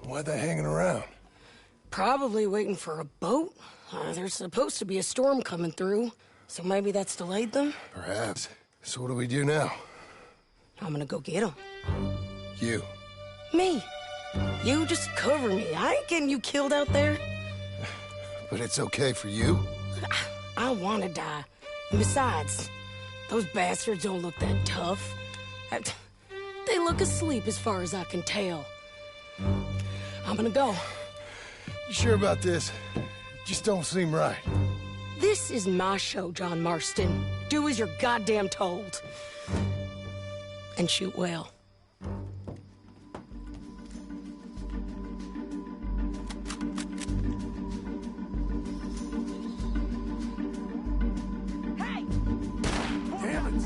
Why are they hanging around? Probably waiting for a boat. There's supposed to be a storm coming through, so maybe that's delayed them? Perhaps. So what do we do now? I'm gonna go get them. You. Me. You just cover me. I ain't getting you killed out there. But it's okay for you? I don't want to die. And besides, those bastards don't look that tough. They look asleep as far as I can tell. I'm gonna go. You sure about this? Just don't seem right. This is my show, John Marston. Do as you're goddamn told. And shoot well. Hey! Damn it!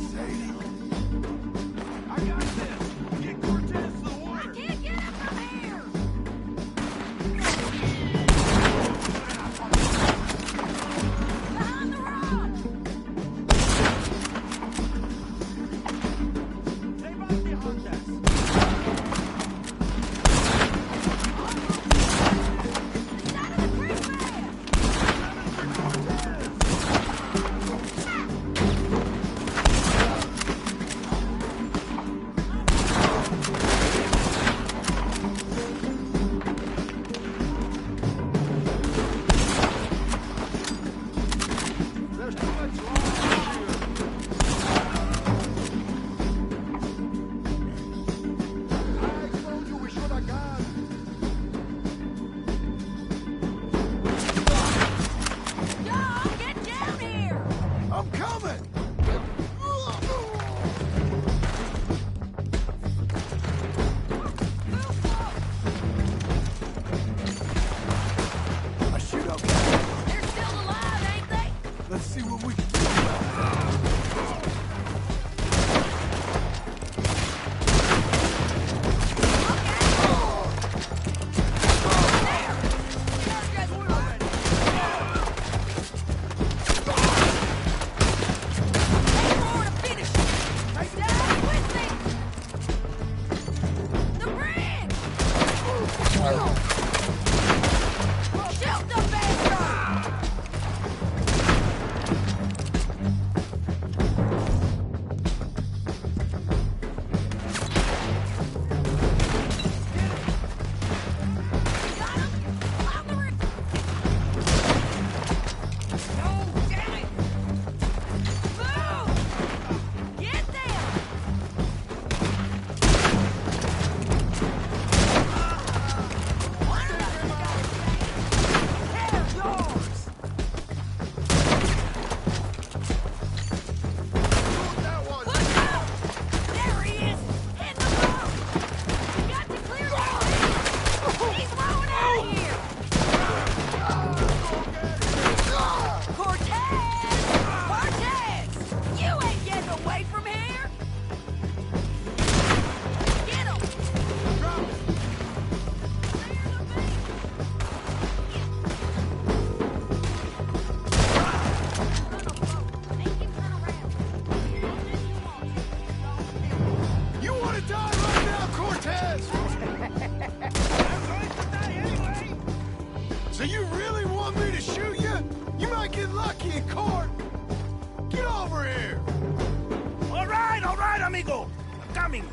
coming!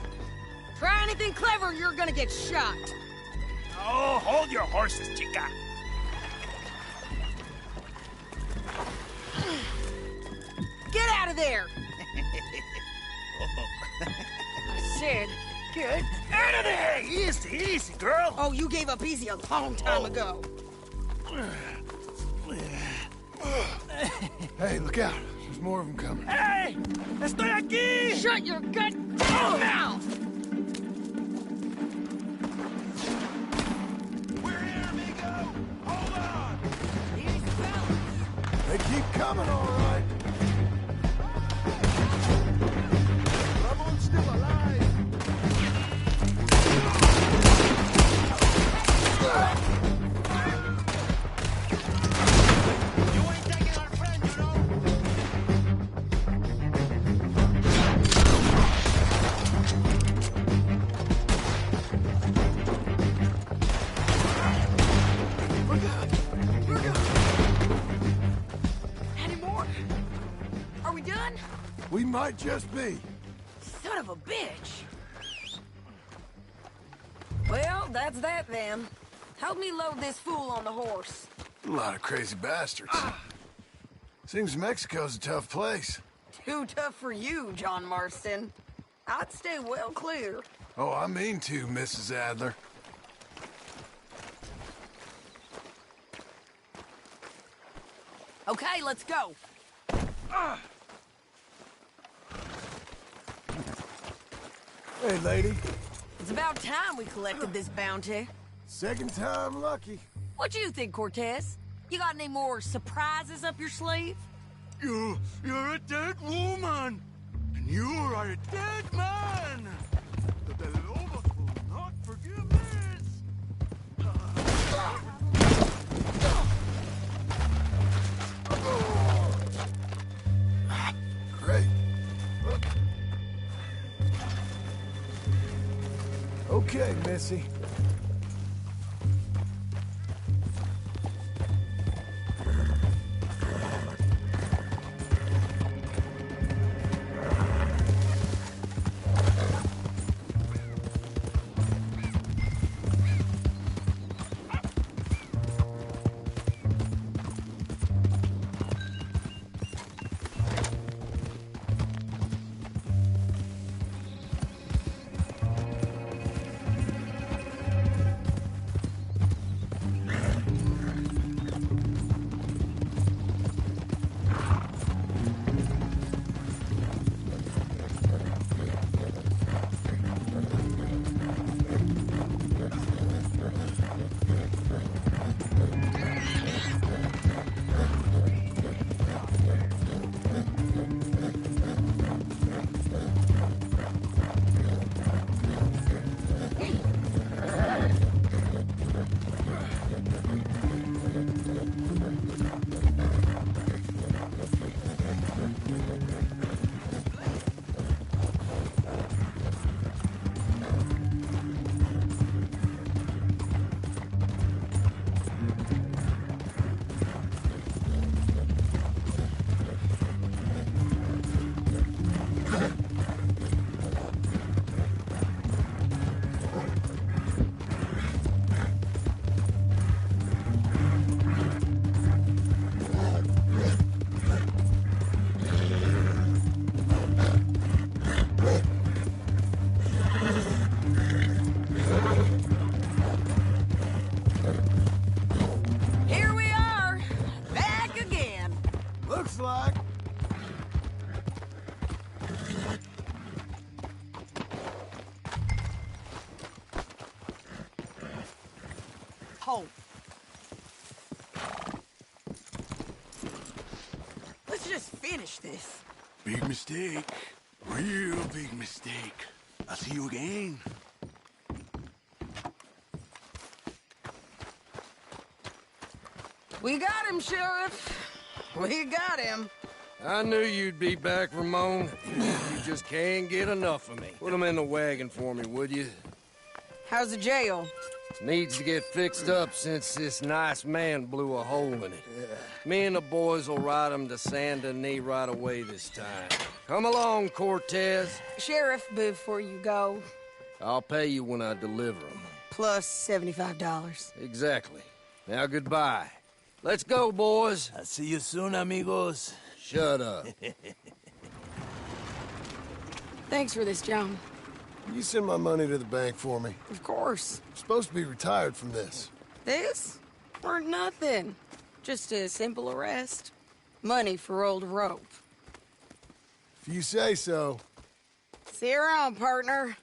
Try anything clever, you're gonna get shot. Oh, hold your horses, chica. Get out of there! I said, get Out of there! Easy, easy, girl. Oh, you gave up easy a long time ago. Hey, look out. There's more of them coming. Hey! Estoy aquí! Shut your goddamn mouth! We're here, amigo! Hold on! They keep coming, all right. Ramon's still alive! You ain't taking our friend, you know? Any more? Are we done? We might just be. Son of a bitch. Well, that's that then. Help me load this fool on the horse. A lot of crazy bastards. Seems Mexico's a tough place. Too tough for you, John Marston. I'd stay well clear. Oh, I mean to, Mrs. Adler. Okay, let's go. Hey, lady. It's about time we collected this bounty. Second time lucky. What do you think, Cortez? You got any more surprises up your sleeve? You're a dead woman! And you are a dead man! The Lobos will not forgive this! Great. Okay, Missy. home. Let's just finish this. Big mistake. Real big mistake. I'll see you again. We got him, Sheriff. We got him. I knew you'd be back, Ramon. You just can't get enough of me. Put him in the wagon for me, would you? How's the jail? Needs to get fixed up since this nice man blew a hole in it. Me and the boys will ride him to Saint Denis right away this time. Come along, Cortez. Sheriff, before you go, I'll pay you when I deliver him. plus $75. Exactly. Now goodbye. Let's go, boys. I'll see you soon, amigos. Shut up. Thanks for this, John. You send my money to the bank for me. Of course. I'm supposed to be retired from this. This? Weren't nothing. Just a simple arrest. Money for old rope. If you say so. See you around, partner.